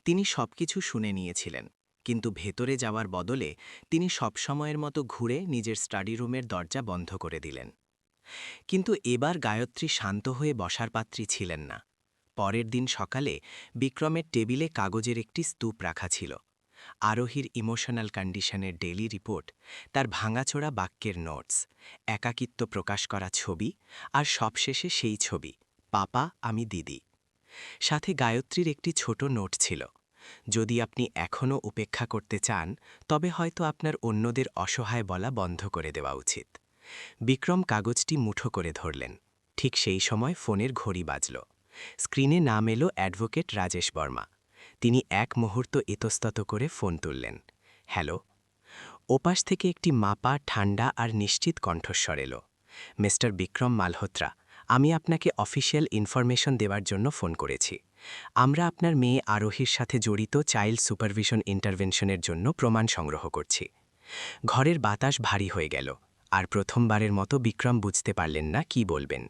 Speaker 1: তিনি সবকিছু শুনে নিয়েছিলেন, কিন্তু ভেতরে যাওয়ার বদলে তিনি সবসময়ের মতো ঘুরে নিজের স্টাডি রুমের দরজা বন্ধ করে দিলেন। কিন্তু এবার গায়ত্রী শান্ত হয়ে বসার পাত্রী ছিলেন না। পরের দিন সকালে বিক্রমের টেবিলে কাগজের একটি স্তূপ রাখা ছিল। আরোহীর ইমোশনাল কন্ডিশনের ডেইলি রিপোর্ট, তার ভাঙাচোরা বাক্যের নোটস, একাকিত্ব প্রকাশ করা ছবি, আর সবশেষে সেই ছবি, পাপা, আমি দিদি। সাথে গায়ত্রীর একটি ছোট নোট ছিল, যদি আপনি এখনও উপেক্ষা করতে চান, তবে হয়তো আপনার অন্যদের অসহায় বলা বন্ধ করে দেওয়া উচিত। বিক্রম কাগজটি মুঠো করে ধরলেন। ঠিক সেই সময় ফোনের ঘড়ি বাজল। স্ক্রিনে নাম এলো অ্যাডভোকেট রাজেশ বর্মা। তিনি এক মুহূর্ত ইতস্তত করে ফোন তুললেন। হ্যালো। ওপাশ থেকে একটি মাপা, ঠান্ডা আর নিশ্চিত কণ্ঠস্বর এলো। মিস্টার বিক্রম মালহোত্রা, আমি আপনাকে অফিসিয়াল ইনফরমেশন দেওয়ার জন্য ফোন করেছি। আমরা আপনার মেয়ে আরোহীর সাথে জড়িত চাইল্ড সুপারভিশন ইন্টারভেনশনের জন্য প্রমাণ সংগ্রহ করছি। ঘরের বাতাস ভারী হয়ে গেল, আর প্রথমবারের মতো বিক্রম বুঝতে পারলেন না কি বলবেন।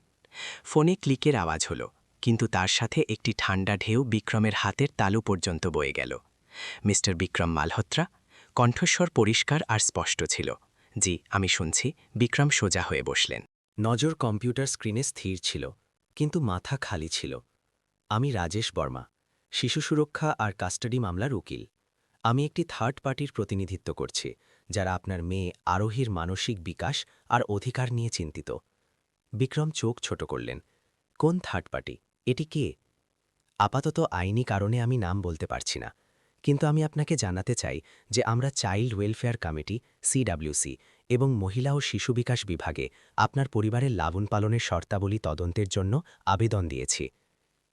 Speaker 1: ফোনে ক্লিকের আওয়াজ হলো, কিন্তু তার সাথে একটি ঠান্ডা ঢেউ বিক্রমের হাতের তালু পর্যন্ত বয়ে গেল। মিস্টার বিক্রম মালহোত্রা, কণ্ঠস্বর পরিষ্কার আর স্পষ্ট ছিল। জি, আমি শুনছি। বিক্রম সোজা হয়ে বসলেন।
Speaker 2: নজর কম্পিউটার স্ক্রিনে স্থির ছিল, কিন্তু মাথা খালি ছিল। আমি রাজেশ বর্মা, শিশু সুরক্ষা আর কাস্টাডি মামলার উকিল। আমি একটি থার্ড পার্টির প্রতিনিধিত্ব করছি, যারা আপনার মেয়ে আরোহীর মানসিক বিকাশ আর অধিকার নিয়ে চিন্তিত। বিক্রম চোখ ছোট করলেন। কোন থার্ড পার্টি? এটি কে? আপাতত আইনি কারণে আমি নাম বলতে পারছি না, কিন্তু আমি আপনাকে জানাতে চাই যে আমরা চাইল্ড ওয়েলফেয়ার কমিটি, সিডব্লিউসি, এবং মহিলা ও শিশু বিকাশ বিভাগে আপনার পরিবারের লালন পালনের শর্তাবলী তদন্তের জন্য আবেদন দিয়েছি।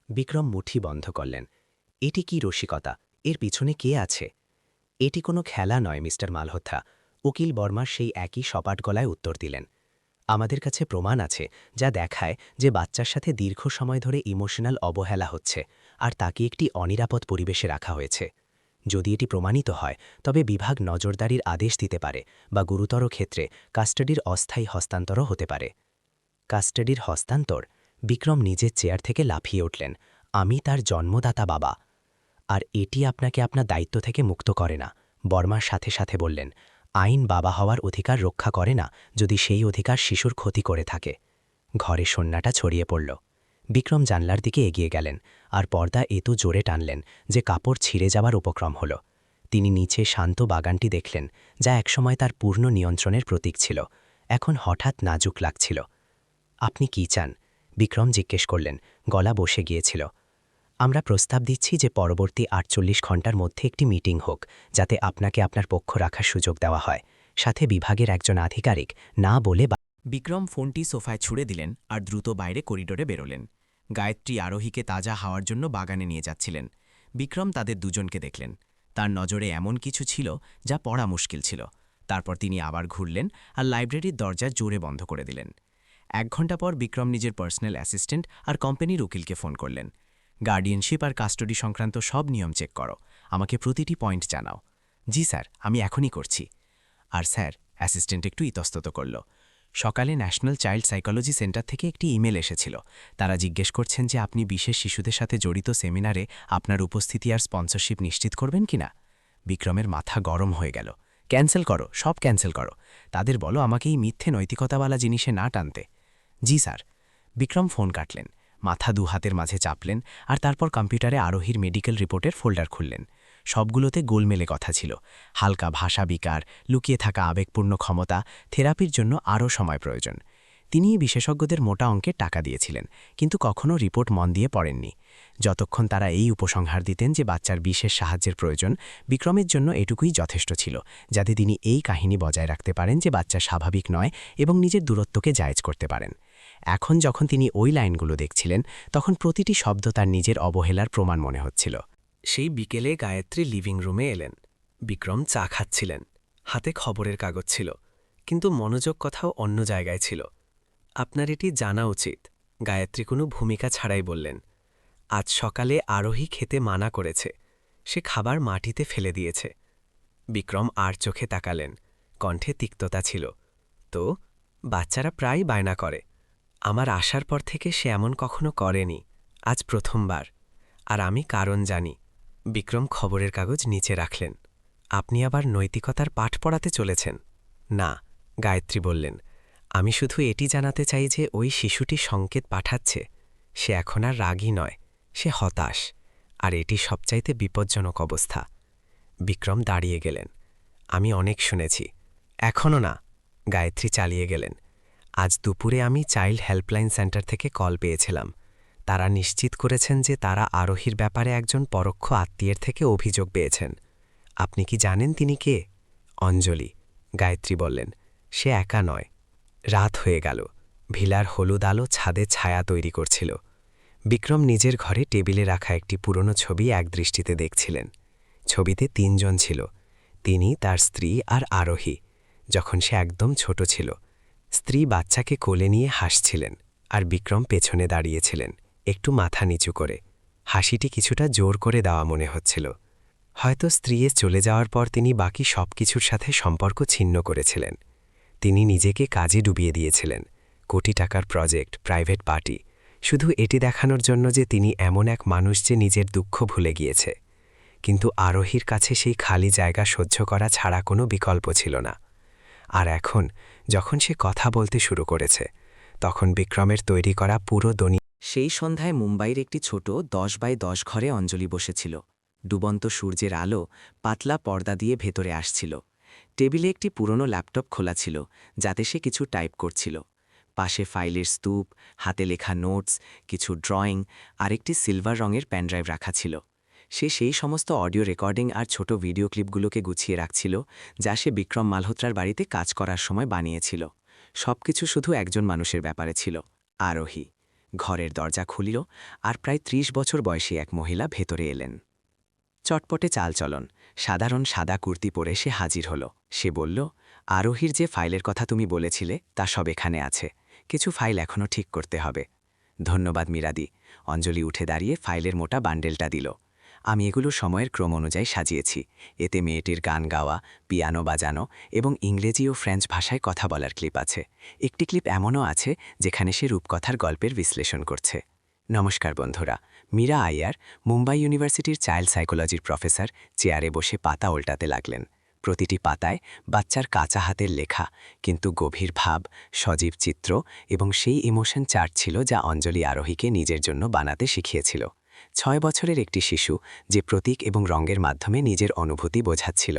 Speaker 2: বিক্রম মুঠি বন্ধ করলেন। এটি কি রসিকতা? এর পিছনে কে আছে? এটি কোনো খেলা নয়, মিস্টার মালহোত্রা, উকিল বর্মা সেই একই সপাট গলায় উত্তর দিলেন। আমাদের কাছে প্রমাণ আছে যা দেখায় যে বাচ্চার সাথে দীর্ঘ সময় ধরে ইমোশনাল অবহেলা হচ্ছে আর তাকে একটি অনিরাপদ পরিবেশে রাখা হয়েছে। যদি এটি প্রমাণিত হয় তবে বিভাগ নজরদারির আদেশ দিতে পারে বা গুরুতর ক্ষেত্রে কাস্টাডির অস্থায়ী হস্তান্তরও হতে পারে। কাস্টাডির হস্তান্তর। বিক্রম নিজের চেয়ার থেকে লাফিয়ে উঠলেন। আমি তার জন্মদাতা বাবা। আর এটি আপনাকে আপনার দায়িত্ব থেকে মুক্ত করে না, বর্মার সাথে সাথে বললেন। আইন বাবা হওয়ার অধিকার রক্ষা করে না যদি সেই অধিকার শিশুর ক্ষতি করে থাকে। ঘরে সন্নাটা ছড়িয়ে পড়ল। বিক্রম জানলার দিকে এগিয়ে গেলেন আর পর্দা এত জোরে টানলেন যে কাপড় ছিঁড়ে যাওয়ার উপক্রম হল। তিনি নিচে শান্ত বাগানটি দেখলেন, যা একসময় তার পূর্ণ নিয়ন্ত্রণের প্রতীক ছিল, এখন হঠাৎ নাজুক লাগছিল। আপনি কি চান? বিক্রম জিজ্ঞেস করলেন। গলা বসে গিয়েছিল। আমরা প্রস্তাব দিচ্ছি যে পরবর্তী ৪৮ ঘণ্টার মধ্যে একটি মিটিং হোক, যাতে আপনাকে আপনার পক্ষ রাখার সুযোগ দেওয়া হয়, সাথে বিভাগের একজন আধিকারিক না বলে।
Speaker 1: বিক্রম ফোনটি সোফায় ছুড়ে দিলেন আর দ্রুত বাইরে করিডোরে বেরোলেন। গায়ত্রী আরোহীকে তাজা হাওয়ার জন্য বাগানে নিয়ে যাচ্ছিলেন। বিক্রম তাদের দুজনকে দেখলেন। তার নজরে এমন কিছু ছিল যা পড়া মুশকিল ছিল। তারপর তিনি আবার ঘুরলেন আর লাইব্রেরির দরজা জোরে বন্ধ করে দিলেন। ১ ঘণ্টা পর বিক্রম নিজের পার্সোনাল অ্যাসিস্ট্যান্ট আর কোম্পানির উকিলকে ফোন করলেন। গার্ডিয়ানশিপ আর কাস্টডি সংক্রান্ত সব নিয়ম চেক করো, আমাকে প্রতিটি পয়েন্ট জানাও। জি স্যার, আমি এখনই করছি। আর স্যার, অ্যাসিস্ট্যান্ট একটু ইতস্তত করল। সকালে ন্যাশনাল চাইল্ড সাইকোলজি সেন্টার থেকে একটি ইমেল এসেছিল। তারা জিজ্ঞেস করছেন যে আপনি বিশেষ শিশুদের সাথে জড়িত সেমিনারে আপনার উপস্থিতি আর স্পন্সরশিপ নিশ্চিত করবেন কিনা। বিক্রমের মাথা গরম হয়ে গেল। ক্যান্সেল করো, সব ক্যান্সেল করো। তাদের বলো আমাকে এই মিথ্যে নৈতিকতাওয়ালা জিনিসে না টানতে। জি স্যার। বিক্রম ফোন কাটলেন, মাথা দু হাতের মাঝে চাপলেন আর তারপর কম্পিউটারে আরোহীর মেডিকেল রিপোর্টের ফোল্ডার খুললেন। সবগুলোতে গোলমেলে কথা ছিল। হালকা ভাষা বিকার, লুকিয়ে থাকা আবেগপূর্ণ ক্ষমতা, থেরাপির জন্য আরও সময় প্রয়োজন। তিনি বিশেষজ্ঞদের মোটা অঙ্কের টাকা দিয়েছিলেন, কিন্তু কখনও রিপোর্ট মন দিয়ে পড়েননি। যতক্ষণ তারা এই উপসংহার দিতেন যে বাচ্চার বিশেষ সাহায্যের প্রয়োজন, বিক্রমের জন্য এটুকুই যথেষ্ট ছিল, যাতে তিনি এই কাহিনী বজায় রাখতে পারেন যে বাচ্চা স্বাভাবিক নয় এবং নিজের দূরত্বকে জায়েজ করতে পারেন। এখন যখন তিনি ওই লাইনগুলো দেখছিলেন, তখন প্রতিটি শব্দ তার নিজের অবহেলার প্রমাণ মনে হচ্ছিল।
Speaker 4: সেই বিকেলে গায়ত্রী লিভিং রুমে এলেন। বিক্রম চা খাচ্ছিলেন। হাতে খবরের কাগজ ছিল, কিন্তু মনোযোগ কোথাও অন্য জায়গায় ছিল। আপনার এটি জানা উচিত, গায়ত্রী কোনো ভূমিকা ছাড়াই বললেন। আজ সকালে আরোহী খেতে মানা করেছে। সে খাবার মাটিতে ফেলে দিয়েছে। বিক্রম আর চোখে তাকালেন, কণ্ঠে তিক্ততা ছিল। তো বাচ্চারা প্রায় বায়না করে। আমার আসার পর থেকে সে এমন কখনো করেনি, আজ প্রথমবার। আর আমি কারণ জানি। বিক্রম খবরের কাগজ নিচে রাখলেন। আপনি আবার নৈতিকতার পাঠ পড়াতে চলেছেন? না, গায়ত্রী বললেন। আমি শুধু এটি জানাতে চাই যে ওই শিশুটি সংকেত পাঠাচ্ছে। সে এখন আর রাগী নয়, সে হতাশ। আর এটি সবচাইতে বিপজ্জনক অবস্থা। বিক্রম দাঁড়িয়ে গেলেন। আমি অনেক শুনেছি। এখনও না, গায়ত্রী চালিয়ে গেলেন। আজ দুপুরে আমি চাইল্ড হেল্পলাইন সেন্টার থেকে কল পেয়েছিলাম। তারা নিশ্চিত করেছেন যে তারা আরোহীর ব্যাপারে একজন পরোক্ষ আত্মীয়ের থেকে অভিযোগ পেয়েছেন। আপনি কি জানেন তিনি কে? অঞ্জলি, গায়ত্রী বললেন। সে একা নয়। রাত হয়ে গেল। ভিলার হলুদ আলো ছাদে ছায়া তৈরি করছিল। বিক্রম নিজের ঘরে টেবিলে রাখা একটি পুরনো ছবি একদৃষ্টিতে দেখছিলেন। ছবিতে ৩ জন ছিল, তিনি, তার স্ত্রী আর আরোহী, যখন সে একদম ছোট ছিল। স্ত্রী বাচ্চাকে কোলে নিয়ে হাসছিলেন, আর বিক্রম পেছনে দাঁড়িয়েছিলেন, একটু মাথা নিচু করে। হাসিটি কিছুটা জোর করে দেওয়া মনে হচ্ছিল। হয়তো স্ত্রীয়ে চলে যাওয়ার পর তিনি বাকি সব কিছুর সাথে সম্পর্ক ছিন্ন করেছিলেন। তিনি নিজেকে কাজে ডুবিয়ে দিয়েছিলেন। কোটি টাকার প্রজেক্ট, প্রাইভেট পার্টি, শুধু এটি দেখানোর জন্য যে তিনি এমন এক মানুষ যে নিজের দুঃখ ভুলে গিয়েছে। কিন্তু আরোহীর কাছে সেই খালি জায়গা সহ্য করা ছাড়া কোনো বিকল্প ছিল না। আর এখন যখন সে কথা বলতে শুরু করেছে, তখন বিক্রমের তৈরি করা পুরো
Speaker 2: সেই সন্ধ্যায় মুম্বাইয়ের একটি ছোট 10x10 ঘরে অঞ্জলি বসেছিল। ডুবন্ত সূর্যের আলো পাতলা পর্দা দিয়ে ভেতরে আসছিল। টেবিলে একটি পুরনো ল্যাপটপ খোলা ছিল, যাতে সে কিছু টাইপ করছিল। পাশে ফাইলের স্তূপ, হাতে লেখা নোটস, কিছু ড্রয়িং আর একটি সিলভার রঙের প্যানড্রাইভ রাখা ছিল। সে সেই সমস্ত অডিও রেকর্ডিং আর ছোট ভিডিও ক্লিপগুলোকে গুছিয়ে রাখছিল, যা সে বিক্রম মালহোত্রার বাড়িতে কাজ করার সময় বানিয়েছিল। সবকিছু শুধু একজন মানুষের ব্যাপারে ছিল, আরোহী। ঘরের দরজা খুলিল আর প্রায় ৩০ বছর বয়সী এক মহিলা ভেতরে এলেন। চটপটে চালচলন, সাধারণ সাদা কুর্তি পরে সে হাজির হল। সে বলল, আরোহীর যে ফাইলের কথা তুমি বলেছিলে তা সব এখানে আছে, কিছু ফাইল এখনও ঠিক করতে হবে। ধন্যবাদ মীরাদি। অঞ্জলি উঠে দাঁড়িয়ে ফাইলের মোটা বান্ডেলটা দিল। আমি এগুলো সময়ের ক্রম অনুযায়ী সাজিয়েছি। এতে মেয়েটির গান গাওয়া, পিয়ানো বাজানো এবং ইংরেজি ও ফ্রেঞ্চ ভাষায় কথা বলার ক্লিপ আছে। একটি ক্লিপ এমনও আছে যেখানে সে রূপকথার গল্পের বিশ্লেষণ করছে। নমস্কার বন্ধুরা, মীরা আইয়ার, মুম্বাই ইউনিভার্সিটির চাইল্ড সাইকোলজির প্রফেসর, চেয়ারে বসে পাতা উল্টাতে লাগলেন। প্রতিটি পাতায় বাচ্চার কাঁচা হাতের লেখা, কিন্তু গভীর ভাব, সজীব চিত্র এবং সেই ইমোশন চার্ট ছিল যা অঞ্জলি আরোহীকে নিজের জন্য বানাতে শিখিয়েছিল। 6 বছরের একটি শিশু যে প্রতীক এবং রঙের মাধ্যমে নিজের অনুভূতি বোঝাচ্ছিল।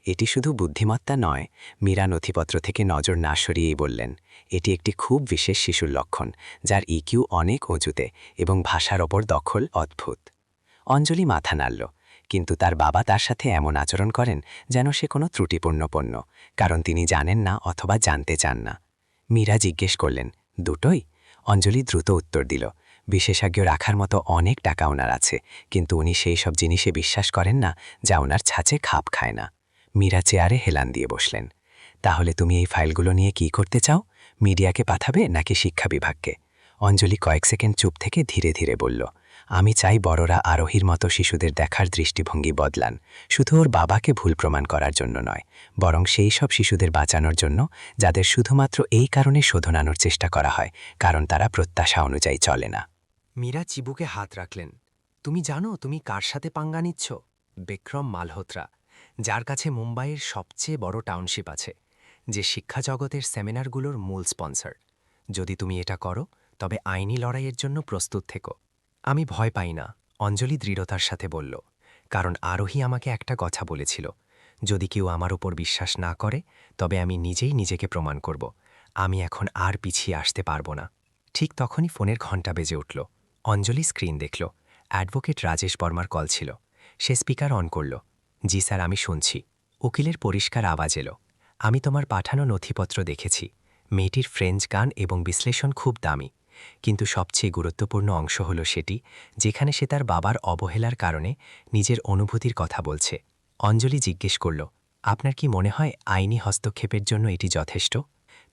Speaker 2: এটি শুধু বুদ্ধিমত্তা নয়, মীরা নথিপত্র থেকে নজর না সরিয়েই বললেন, এটি একটি খুব বিশেষ শিশুর লক্ষণ, যার ইকিউ অনেক উঁচুতে এবং ভাষার ওপর দখল অদ্ভুত। অঞ্জলি মাথা নাড়ল, কিন্তু তার বাবা তার সাথে এমন আচরণ করেন যেন সে কোনো ত্রুটিপূর্ণ পণ্য, কারণ তিনি জানেন না অথবা জানতে চান না। মীরা জিজ্ঞেস করলেন, দুটোই? অঞ্জলি দ্রুত উত্তর দিল, বিশেষজ্ঞ রাখার মতো অনেক টাকা ওনার আছে, কিন্তু উনি সেই সব জিনিসে বিশ্বাস করেন না যা ওনার ছাঁচে খাপ খায় না। মীরা চেয়ারে হেলান দিয়ে বসলেন। তাহলে তুমি এই ফাইলগুলো নিয়ে কি করতে চাও? মিডিয়াকে পাঠাবে নাকি শিক্ষা বিভাগকে? অঞ্জলি কয়েক সেকেন্ড চুপ থেকে ধীরে ধীরে বলল, আমি চাই বড়রা আরোহীর মতো শিশুদের দেখার দৃষ্টিভঙ্গি বদলান, শুধু ওর বাবাকে ভুল প্রমাণ করার জন্য নয়, বরং সেই সব শিশুদের বাঁচানোর জন্য যাদের শুধুমাত্র এই কারণে শোধনানোর চেষ্টা করা হয়, কারণ তারা প্রত্যাশা অনুযায়ী চলে না।
Speaker 4: মীরা চিবুকে হাত রাখলেন। তুমি জানো তুমি কার সাথে পাঙ্গা নিচ্ছ? বিক্রম মালহোত্রা, যার কাছে মুম্বাইয়ের সবচেয়ে বড় টাউনশিপ আছে, যে শিক্ষা জগতের সেমিনারগুলোর মূল স্পন্সর। যদি তুমি এটা করো তবে আইনি লড়াইয়ের জন্য প্রস্তুত থেকো। আমি ভয় পাই না, অঞ্জলি দৃঢ়তার সাথে বলল, কারণ আরোহী আমাকে একটা কথা বলেছিল, যদি কেউ আমার উপর বিশ্বাস না করে তবে আমি নিজেই নিজেকে প্রমাণ করব। আমি এখন আর পিছিয়ে আসতে পারবো না। ঠিক তখনই ফোনের ঘণ্টা বেজে উঠল। অঞ্জলি স্ক্রিন দেখল, অ্যাডভোকেট রাজেশ বর্মার কল ছিল। সে স্পিকার অন করল। জি স্যার, আমি শুনছি। উকিলের পরিষ্কার আওয়াজ এলো, আমি তোমার পাঠানো নথিপত্র দেখেছি। মেয়েটির ফ্রেঞ্চ গান এবং বিশ্লেষণ খুব দামি, কিন্তু সবচেয়ে গুরুত্বপূর্ণ অংশ হল সেটি যেখানে সে তার বাবার অবহেলার কারণে নিজের অনুভূতির কথা বলছে। অঞ্জলি জিজ্ঞেস করল, আপনার কি মনে হয় আইনি হস্তক্ষেপের জন্য এটি যথেষ্ট?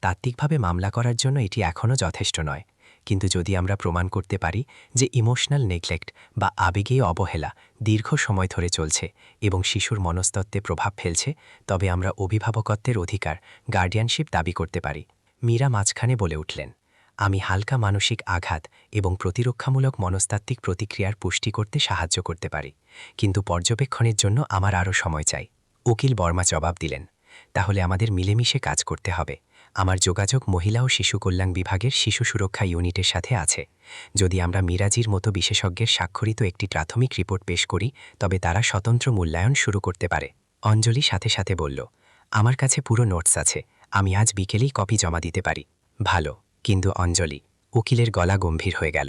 Speaker 4: তাত্ত্বিকভাবে মামলা করার জন্য এটি এখনও যথেষ্ট নয়, কিন্তু যদি আমরা প্রমাণ করতে পারি যে ইমোশনাল নেগলেক্ট বা আবেগীয় অবহেলা দীর্ঘ সময় ধরে চলছে এবং শিশুর মনস্তত্ত্বে প্রভাব ফেলছে, তবে আমরা অভিভাবকত্বের অধিকার, গার্ডিয়ানশিপ দাবি করতে পারি। মীরা মাঝখানে বলে উঠলেন, আমি হালকা মানসিক আঘাত এবং প্রতিরক্ষামূলক মনস্তাত্ত্বিক প্রতিক্রিয়ার পুষ্টি করতে সাহায্য করতে পারি, কিন্তু পর্যবেক্ষণের জন্য আমার আরও সময় চাই। উকিল বর্মা জবাব দিলেন, তাহলে আমাদের মিলেমিশে কাজ করতে হবে। আমার যোগাযোগ মহিলা ও শিশু কল্যাণ বিভাগের শিশু সুরক্ষা ইউনিটের সাথে আছে। যদি আমরা মিরাজির মতো বিশেষজ্ঞের স্বাক্ষরিত একটি প্রাথমিক রিপোর্ট পেশ করি তবে তারা স্বতন্ত্র মূল্যায়ন শুরু করতে পারে। অঞ্জলি সাথে সাথে বলল, আমার কাছে পুরো নোটস আছে, আমি আজ বিকেলেই কপি জমা দিতে পারি। ভালো, কিন্তু অঞ্জলি, উকিলের গলা গম্ভীর হয়ে গেল,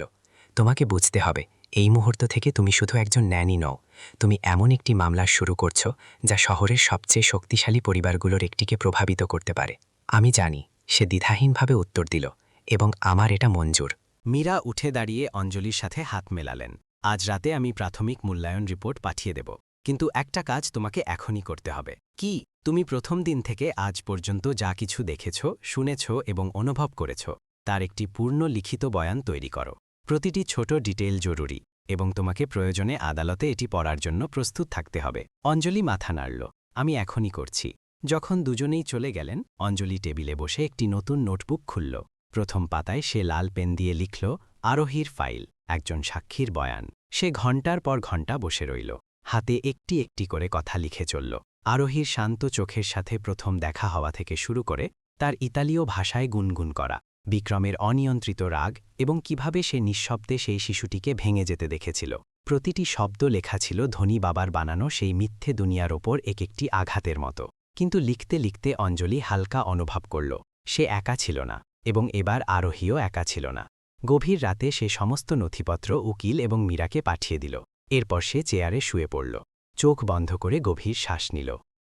Speaker 4: তোমাকে বুঝতে হবে, এই মুহূর্ত থেকে তুমি শুধু একজন ন্যানি নও, তুমি এমন একটি মামলা শুরু করছো যা শহরের সবচেয়ে শক্তিশালী পরিবারগুলোর একটিকে প্রভাবিত করতে পারে। আমি জানি, সে দ্বিধাহীনভাবে উত্তর দিল, এবং আমার এটা মঞ্জুর।
Speaker 3: মীরা উঠে দাঁড়িয়ে অঞ্জলির সাথে হাত মেলালেন। আজ রাতে আমি প্রাথমিক মূল্যায়ন রিপোর্ট পাঠিয়ে দেব, কিন্তু একটা কাজ তোমাকে এখনই করতে হবে। কি? তুমি প্রথম দিন থেকে আজ পর্যন্ত যা কিছু দেখেছ, শুনেছ এবং অনুভব করেছ তার একটি পূর্ণ লিখিত বয়ান তৈরি করো। প্রতিটি ছোট ডিটেইল জরুরি, এবং তোমাকে প্রয়োজনে আদালতে এটি পড়ার জন্য প্রস্তুত থাকতে হবে। অঞ্জলি মাথা নাড়ল, আমি এখনই করছি। যখন দুজনেই চলে গেলেন, অঞ্জলি টেবিলে বসে একটি নতুন নোটবুক খুলল। প্রথম পাতায় সে লাল পেন দিয়ে লিখল, আরোহীর ফাইল, একজন সাক্ষীর বয়ান। সে ঘণ্টার পর ঘণ্টা বসে রইল, হাতে একটি একটি করে কথা লিখে চলল। আরোহীর শান্ত চোখের সাথে প্রথম দেখা হওয়া থেকে শুরু করে তার ইতালীয় ভাষায় গুনগুন করা, বিক্রমের অনিয়ন্ত্রিত রাগ এবং কিভাবে সে নিঃশব্দে সেই শিশুটিকে ভেঙে যেতে দেখেছিল। প্রতিটি শব্দ লেখা ছিল ধনী বাবার বানানো সেই মিথ্যে দুনিয়ার ওপর এক একটি আঘাতের মতো। কিন্তু লিখতে লিখতে অঞ্জলি হালকা অনুভব করল, সে একা ছিল না, এবং এবার আরোহীও একা ছিল না। গভীর রাতে সে সমস্ত নথিপত্র উকিল এবং মীরাকে পাঠিয়ে দিল। এরপর সে চেয়ারে শুয়ে পড়ল, চোখ বন্ধ করে গভীর শ্বাস নিল।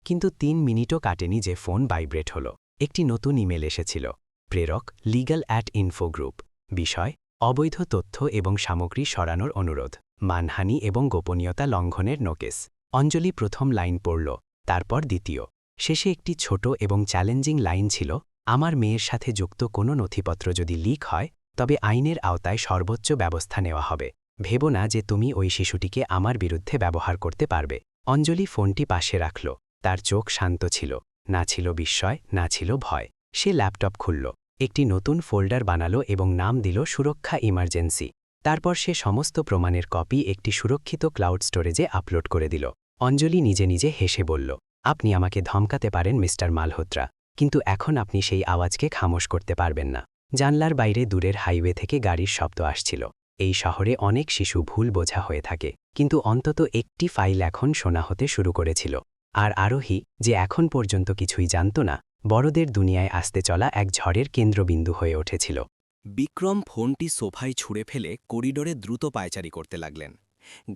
Speaker 3: কিন্তু 3 মিনিটও কাটেনি যে ফোন ভাইব্রেট হল। একটি নতুন ইমেল এসেছিল। প্রেরক legal@info গ্রুপ। বিষয় অবৈধ তথ্য এবং সামগ্রী সরানোর অনুরোধ, মানহানি এবং গোপনীয়তা লঙ্ঘনের নোটিশ। অঞ্জলি প্রথম লাইন পড়ল, তারপর দ্বিতীয়।
Speaker 2: শেষে একটি ছোট এবং চ্যালেঞ্জিং লাইন ছিল, আমার মেয়ের সাথে যুক্ত কোনো নথিপত্র যদি লিক হয় তবে আইনের আওতায় সর্বোচ্চ ব্যবস্থা নেওয়া হবে। ভেবো না যে তুমি ওই শিশুটিকে আমার বিরুদ্ধে ব্যবহার করতে পারবে। অঞ্জলি ফোনটি পাশে রাখল। তার চোখ শান্ত ছিল, না ছিল বিস্ময়, না ছিল ভয়। সে ল্যাপটপ খুলল, একটি নতুন ফোল্ডার বানালো এবং নাম দিল সুরক্ষা ইমার্জেন্সি। তারপর সে সমস্ত প্রমাণের কপি একটি সুরক্ষিত ক্লাউড স্টোরেজে আপলোড করে দিল। অঞ্জলি নিজে নিজে হেসে বলল, আপনি আমাকে ধমকাতে পারেন মিস্টার মালহোত্রা, কিন্তু এখন আপনি সেই আওয়াজকে খামোশ করতে পারবেন না। জানলার বাইরে দূরের হাইওয়ে থেকে গাড়ির শব্দ আসছিল। এই শহরে অনেক শিশু ভুল বোঝা হয়ে থাকে, কিন্তু অন্তত একটি ফাইল এখন শোনা হতে শুরু করেছিল। আর আরোহী, যে এখন পর্যন্ত কিছুই জানত না, বড়দের দুনিয়ায় আসতে চলা এক ঝড়ের কেন্দ্রবিন্দু হয়ে উঠেছিল।
Speaker 1: বিক্রম ফোনটি সোফায় ছুঁড়ে ফেলে করিডোরে দ্রুত পায়চারি করতে লাগলেন।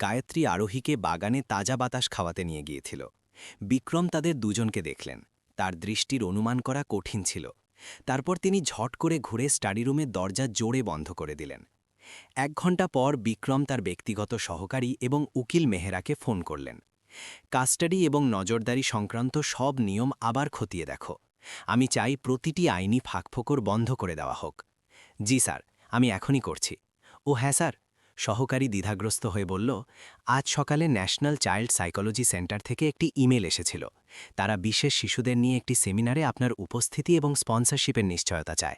Speaker 1: গায়ত্রী আরোহীকে বাগানে তাজা বাতাস খাওয়াতে নিয়ে গিয়েছিল। বিক্রম তাদের দুজনকে দেখলেন। তার দৃষ্টির অনুমান করা কঠিন ছিল। তারপর তিনি ঝট করে ঘুরে স্টাডি রুমের দরজা জোরে বন্ধ করে দিলেন। 1 ঘণ্টা পর বিক্রম তার ব্যক্তিগত সহকারী এবং উকিল মেহরাকে ফোন করলেন। কাস্টাডি এবং নজরদারি সংক্রান্ত সব নিয়ম আবার খতিয়ে দেখো। আমি চাই প্রতিটি আইনি ফাঁকফোকর বন্ধ করে দেওয়া হোক। জি স্যার, আমি এখনই করছি। ও হ্যাঁ স্যার, সহকারী দ্বিধাগ্রস্ত হয়ে বলল, আজ সকালে ন্যাশনাল চাইল্ড সাইকোলজি সেন্টার থেকে একটি ইমেল এসেছিল। তারা বিশেষ শিশুদের নিয়ে একটি সেমিনারে আপনার উপস্থিতি এবং স্পন্সরশিপের নিশ্চয়তা চায়।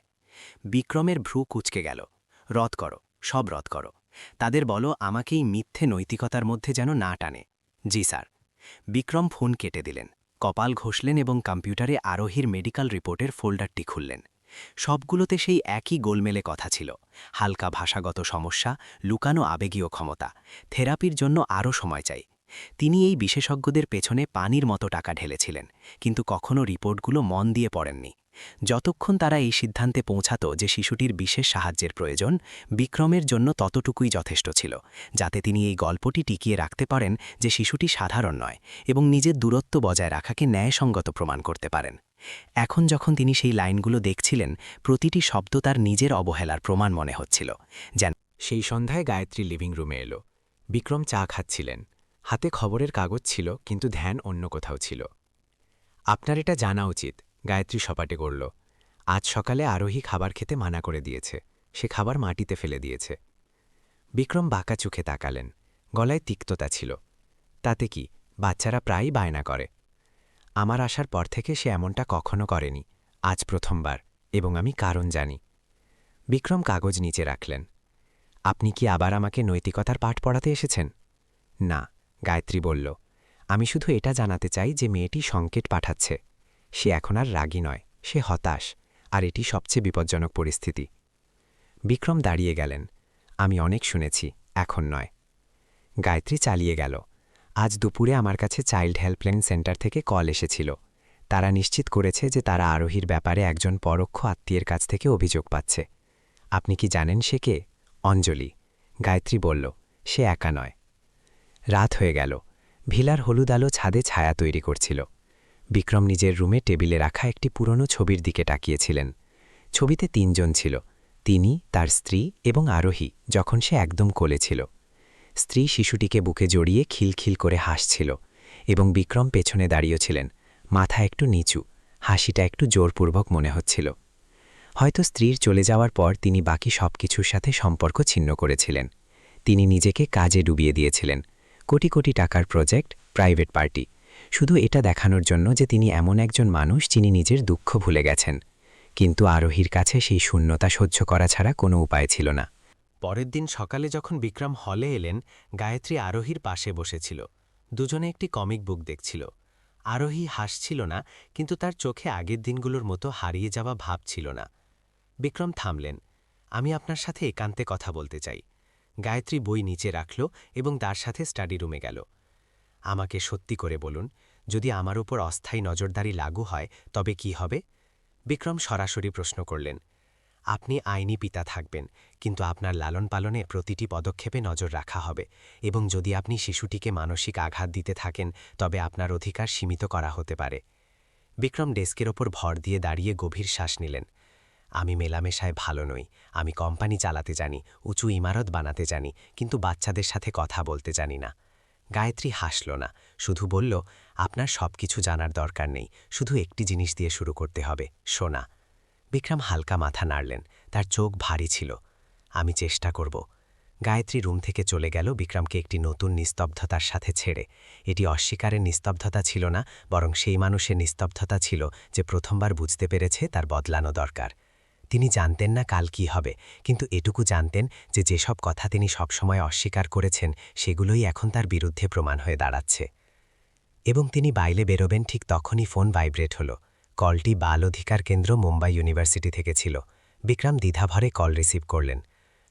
Speaker 1: বিক্রমের ভ্রু কুঁচকে গেল। রদ করো, সব রদ করো। তাদের বলো আমাকেই মিথ্যে নৈতিকতার মধ্যে যেন না টানে। জি স্যার। বিক্রম ফোন কেটে দিলেন, কপাল ঘষলেন এবং কম্পিউটারে আরোহীর মেডিকেল রিপোর্টের ফোল্ডারটি খুললেন। সবগুলোতে সেই একই গোলমেলে কথা ছিল। হালকা ভাষাগত সমস্যা, লুকানো আবেগীয় ক্ষমতা, থেরাপির জন্য আরও সময় চাই। তিনি এই বিশেষজ্ঞদের পেছনে পানির মতো টাকা ঢেলেছিলেন, কিন্তু কখনো রিপোর্টগুলো মন দিয়ে পড়েননি। যতক্ষণ তারা এই সিদ্ধান্তে পৌঁছাত যে শিশুটির বিশেষ সাহায্যের প্রয়োজন, বিক্রমের জন্য ততটুকুই যথেষ্ট ছিল, যাতে তিনি এই গল্পটি টিকিয়ে রাখতে পারেন যে শিশুটি সাধারণ নয় এবং নিজের দূরত্ব বজায় রাখাকে ন্যায়সঙ্গত প্রমাণ করতে পারেন। এখন যখন তিনি সেই লাইনগুলো দেখছিলেন, প্রতিটি শব্দ তার নিজের অবহেলার প্রমাণ মনে হচ্ছিল। যেন সেই সন্ধ্যায় গায়ত্রী লিভিং রুমে এলো। বিক্রম চা খাচ্ছিলেন। হাতে খবরের কাগজ ছিল, কিন্তু ধ্যান অন্য কোথাও ছিল। আপনার এটা জানা উচিত, গায়ত্রী সপাটে করল। আজ সকালে আরোহী খাবার খেতে মানা করে দিয়েছে। সে খাবার মাটিতে ফেলে দিয়েছে। বিক্রম বাঁকা চোখে তাকালেন। গলায় তিক্ততা ছিল। তাতে কি, বাচ্চারা প্রায়ই বায়না করে। আমার আসার পর থেকে সে এমনটা কখনো করেনি, আজ প্রথমবার, এবং আমি কারণ জানি। বিক্রম কাগজ নিচে রাখলেন। আপনি কি আবার আমাকে নৈতিকতার পাঠ পড়াতে এসেছেন? না, গায়ত্রী বলল। আমি শুধু এটা জানাতে চাই যে মেয়েটি সংকেত পাঠাচ্ছে। সে এখন আর রাগী নয়, সে হতাশ, আর এটি সবচেয়ে বিপজ্জনক পরিস্থিতি। বিক্রম দাঁড়িয়ে গেলেন। আমি অনেক শুনেছি, এখন নয়। গায়ত্রী চালিয়ে গেল। আজ দুপুরে আমার কাছে চাইল্ড হেল্পলাইন সেন্টার থেকে কল এসেছিল। তারা নিশ্চিত করেছে যে তারা আরোহীর ব্যাপারে একজন পরোক্ষ আত্মীয়ের কাছ থেকে অভিযোগ পাচ্ছে। আপনি কি জানেন সে কে? অঞ্জলি। গায়ত্রী বলল, সে একা নয়। রাত হয়ে গেল। ভিলার হলুদ আলো ছাদে ছায়া তৈরি করছিল। বিক্রম নিজের রুমে টেবিলে রাখা একটি পুরনো ছবির দিকে তাকিয়েছিলেন। ছবিতে 3 জন ছিল, তিনি, তার স্ত্রী এবং আরোহী, যখন সে একদম কোলে ছিল। স্ত্রী শিশুটিকে বুকে জড়িয়ে খিলখিল করে হাসছিল, এবং বিক্রম পেছনে দাঁড়িয়েছিলেন, মাথা একটু নিচু, হাসিটা একটু জোরপূর্বক মনে হচ্ছিল। হয়তো স্ত্রীর চলে যাওয়ার পর তিনি বাকি সব কিছুর সাথে সম্পর্ক ছিন্ন করেছিলেন। তিনি নিজেকে কাজে ডুবিয়ে দিয়েছিলেন। কোটি কোটি টাকার প্রজেক্ট, প্রাইভেট পার্টি, শুধু এটা দেখানোর জন্য যে তিনি এমন একজন মানুষ যিনি নিজের দুঃখ ভুলে গেছেন। কিন্তু আরোহীর কাছে সেই শূন্যতা সহ্য করা ছাড়া কোনো উপায় ছিল না। পরের দিন সকালে যখন বিক্রম হলে এলেন, গায়ত্রী আরোহীর পাশে বসেছিল। দুজনে একটি কমিক বুক দেখছিল। আরোহী হাসছিল না, কিন্তু তার চোখে আগের দিনগুলোর মতো হারিয়ে যাওয়া ভাব ছিল না। বিক্রম থামলেন। আমি আপনার সাথে একান্তে কথা বলতে চাই। গায়ত্রী বই নিচে রাখল এবং তার সাথে স্টাডি রুমে গেল। আমাকে সত্যি করে বলুন, যদি আমার উপর অস্থায়ী নজরদারি লাগু হয় তবে কি হবে? বিক্রম সরাসরি প্রশ্ন করলেন। আপনি আইনি পিতা থাকবেন, কিন্তু আপনার লালন পালনে প্রতিটি পদক্ষেপে নজর রাখা হবে, এবং যদি আপনি শিশুটিকে মানসিক আঘাত দিতে থাকেন তবে আপনার অধিকার সীমিত করা হতে পারে। বিক্রম ডেস্কের ওপর ভর দিয়ে দাঁড়িয়ে গভীর শ্বাস নিলেন। আমি মেলামেশায় ভালো নই। আমি কোম্পানি চালাতে জানি, উঁচু ইমারত বানাতে জানি, কিন্তু বাচ্চাদের সাথে কথা বলতে জানি না। গায়ত্রী হাসল না, শুধু বলল,
Speaker 3: আপনার সব কিছু জানার দরকার নেই, শুধু একটি জিনিস দিয়ে শুরু করতে হবে, শোনা। বিক্রম হালকা মাথা নাড়লেন, তার চোখ ভারী ছিল। আমি চেষ্টা করব। গায়ত্রী রুম থেকে চলে গেল বিক্রমকে একটি নতুন নিস্তব্ধতার সাথে ছেড়ে। এটি অস্বীকারের নিস্তব্ধতা ছিল না, বরং সেই মানুষের নিস্তব্ধতা ছিল যে প্রথমবার বুঝতে পেরেছে তার বদলানো দরকার। তিনি জানতেন না কাল কি হবে, কিন্তু এটুকু জানতেন যে যেসব কথা তিনি সবসময় অস্বীকার করেছেন সেগুলোই এখন তার বিরুদ্ধে প্রমাণ হয়ে দাঁড়াচ্ছে। এবং তিনি বাইরে বেরোবেন ঠিক তখনই ফোন ভাইব্রেট হলো। কলটি বাল অধিকার কেন্দ্র মুম্বাই ইউনিভার্সিটি থেকে ছিল। বিক্রম দ্বিধাভরে কল রিসিভ করলেন।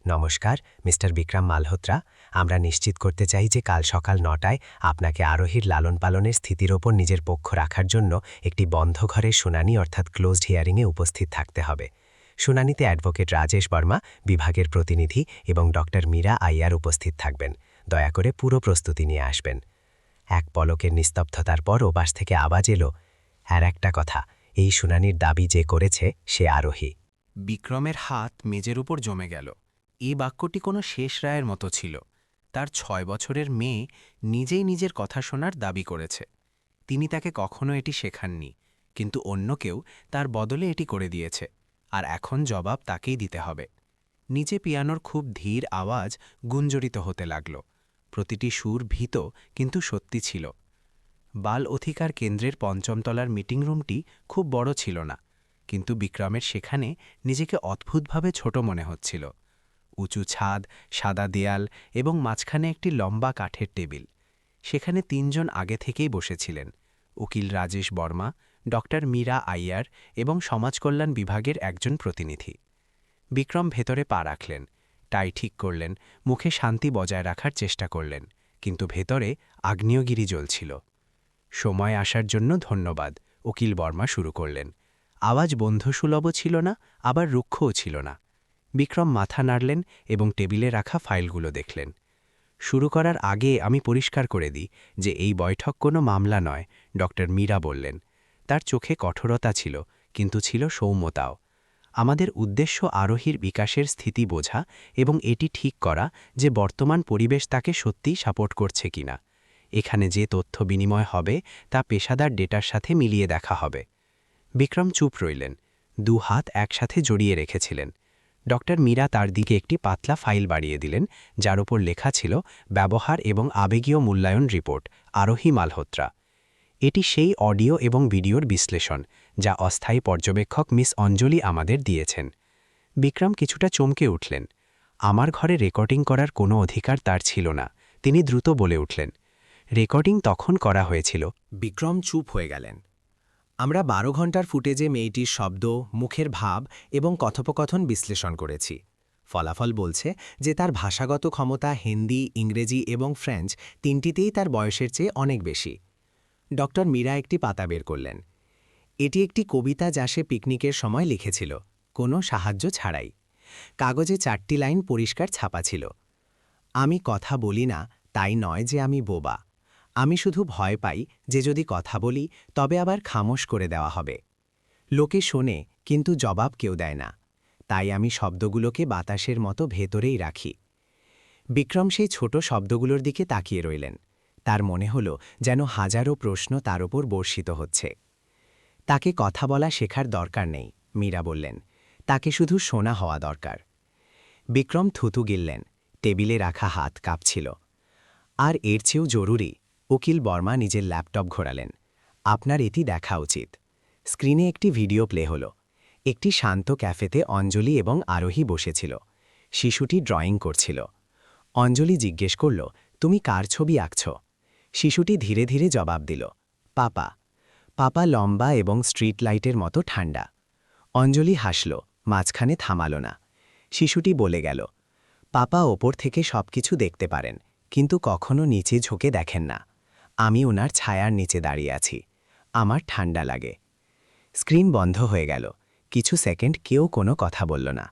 Speaker 3: নমস্কার, মিস্টার বিক্রম মালহোত্রা, আমরা নিশ্চিত করতে চাই যে কাল সকাল 9টায় আপনাকে আরোহীর লালন পালনের স্থিতির ওপর নিজের পক্ষ রাখার জন্য একটি বন্ধ ঘরের শুনানি অর্থাৎ ক্লোজড হিয়ারিংয়ে উপস্থিত থাকতে হবে। শুনানিতে অ্যাডভোকেট রাজেশ বর্মা, বিভাগের প্রতিনিধি এবং ডক্টর মীরা আইয়ার উপস্থিত থাকবেন। দয়া করে পুরো প্রস্তুতি নিয়ে আসবেন। এক পলকের নিস্তব্ধতার পর ওপাশ থেকে আওয়াজ এলো, আর একটা কথা, এই শুনানির দাবি যে করেছে সে আরোহী।
Speaker 1: বিক্রমের হাত মেজের উপর জমে গেল। এই বাক্যটি কোনো শেষ রায়ের মতো ছিল। তার 6 বছরের মেয়ে নিজেই নিজের কথা শোনার দাবি করেছে। তিনি তাকে কখনো এটি শেখাননি, কিন্তু অন্য কেউ তার বদলে এটি করে দিয়েছে, আর এখন জবাব তাকেই দিতে হবে। নিচে পিয়ানোর খুব ধীর আওয়াজ গুঞ্জরিত হতে লাগল। প্রতিটি সুর ভীত কিন্তু সত্যি ছিল। বাল অধিকার কেন্দ্রের 5ম তলার মিটিং রুমটি খুব বড় ছিল না, কিন্তু বিক্রমের সেখানে নিজেকে অদ্ভুতভাবে ছোট মনে হচ্ছিল। উঁচু ছাদ, সাদা দেয়াল এবং মাঝখানে একটি লম্বা কাঠের টেবিল। সেখানে 3 জন আগে থেকেই বসেছিলেন, উকিল রাজেশ বর্মা, ডক্টর মীরা আইয়ার এবং সমাজকল্যাণ বিভাগের একজন প্রতিনিধি। বিক্রম ভেতরে পা রাখলেন, টাই ঠিক করলেন, মুখে শান্তি বজায় রাখার চেষ্টা করলেন, কিন্তু ভেতরে আগ্নেয়গিরি জ্বলছিল। সময় আসার জন্য ধন্যবাদ, উকিল বর্মা শুরু করলেন। আওয়াজ বন্ধুসুলভ ছিল না, আবার রুক্ষও ছিল না। বিক্রম মাথা নাড়লেন এবং টেবিলে রাখা ফাইলগুলো দেখলেন। শুরু করার আগে আমি পরিষ্কার করে দিই যে এই বৈঠক কোনো মামলা নয়, ডক্টর মীরা বললেন। তার চোখে কঠোরতা ছিল, কিন্তু ছিল সৌম্যতাও। আমাদের উদ্দেশ্য আরোহীর বিকাশের স্থিতি বোঝা এবং এটি ঠিক করা যে বর্তমান পরিবেশ তাকে সত্যিই সাপোর্ট করছে কিনা। এখানে যে তথ্য বিনিময় হবে তা পেশাদার ডেটার সাথে মিলিয়ে দেখা হবে। বিক্রম চুপ রইলেন, 2 হাত একসাথে জড়িয়ে রেখেছিলেন। ডক্টর মীরা তার দিকে একটি পাতলা ফাইল বাড়িয়ে দিলেন, যার উপর লেখা ছিল ব্যবহার এবং আবেগীয় মূল্যায়ন রিপোর্ট, আরোহী মালহোত্রা। এটি সেই অডিও এবং ভিডিওর বিশ্লেষণ যা অস্থায়ী পর্যবেক্ষক মিস অঞ্জলি আমাদের দিয়েছেন। বিক্রম কিছুটা চমকে উঠলেন। আমার ঘরে রেকর্ডিং করার কোনো অধিকার তার ছিল না, তিনি দ্রুত বলে উঠলেন। রেকর্ডিং তখন করা হয়েছিল।
Speaker 4: বিক্রম চুপ হয়ে গেলেন। আমরা 12 ঘন্টার ফুটেজে মেয়েটির শব্দ, মুখের ভাব এবং কথোপকথন বিশ্লেষণ করেছি। ফলাফল বলছে যে তার ভাষাগত ক্ষমতা হিন্দি, ইংরেজি এবং ফ্রেঞ্চ তিনটিতেই তার বয়সের চেয়ে অনেক বেশি। ডক্টর মীরা একটি পাতা বের করলেন। এটি একটি কবিতা যা সে পিকনিকের সময় লিখেছিল, কোনো সাহায্য ছাড়াই। কাগজে 4টি লাইন পরিষ্কার ছাপা ছিল। আমি কথা বলি না, তাই নয় যে আমি বোবা। আমি শুধু ভয় পাই যে যদি কথা বলি তবে আবার খামোশ করে দেওয়া হবে। লোকে শোনে, কিন্তু জবাব কেউ দেয় না। তাই আমি শব্দগুলোকে বাতাসের মতো ভেতরেই রাখি। বিক্রম সেই ছোট শব্দগুলোর দিকে তাকিয়ে রইলেন। তার মনে হল যেন হাজারো প্রশ্ন তার ওপর বর্ষিত হচ্ছে। তাকে কথা বলা শেখার দরকার নেই, মীরা বললেন। তাকে শুধু শোনা হওয়া দরকার। বিক্রম থুতু গিললেন, টেবিলে রাখা হাত কাঁপছিল। আর এর চেয়েও জরুরি, উকিল বর্মা নিজের ল্যাপটপ ঘোরালেন। আপনার এটি দেখা উচিত। স্ক্রিনে একটি ভিডিও প্লে হল। একটি শান্ত ক্যাফেতে অঞ্জলি এবং আরোহী বসেছিল। শিশুটি ড্রয়িং করছিল। অঞ্জলি জিজ্ঞেস করল, তুমি কার ছবি আঁকছ? শিশুটি ধীরে ধীরে জবাব দিল, পাপা। পাপা লম্বা এবং স্ট্রিট লাইটের মতো ঠান্ডা। অঞ্জলি হাসল, মাঝখানে থামাল না। শিশুটি বলে গেল, পাপা ওপর থেকে সবকিছু দেখতে পারেন, কিন্তু কখনো নিচে ঝুঁকে দেখেন না। আমি ওনার ছায়ার নিচে দাঁড়িয়ে আছি। আমার ঠান্ডা লাগে। স্ক্রিন বন্ধ হয়ে গেল। কিছু সেকেন্ড কেউ কোনো কথা বলল না।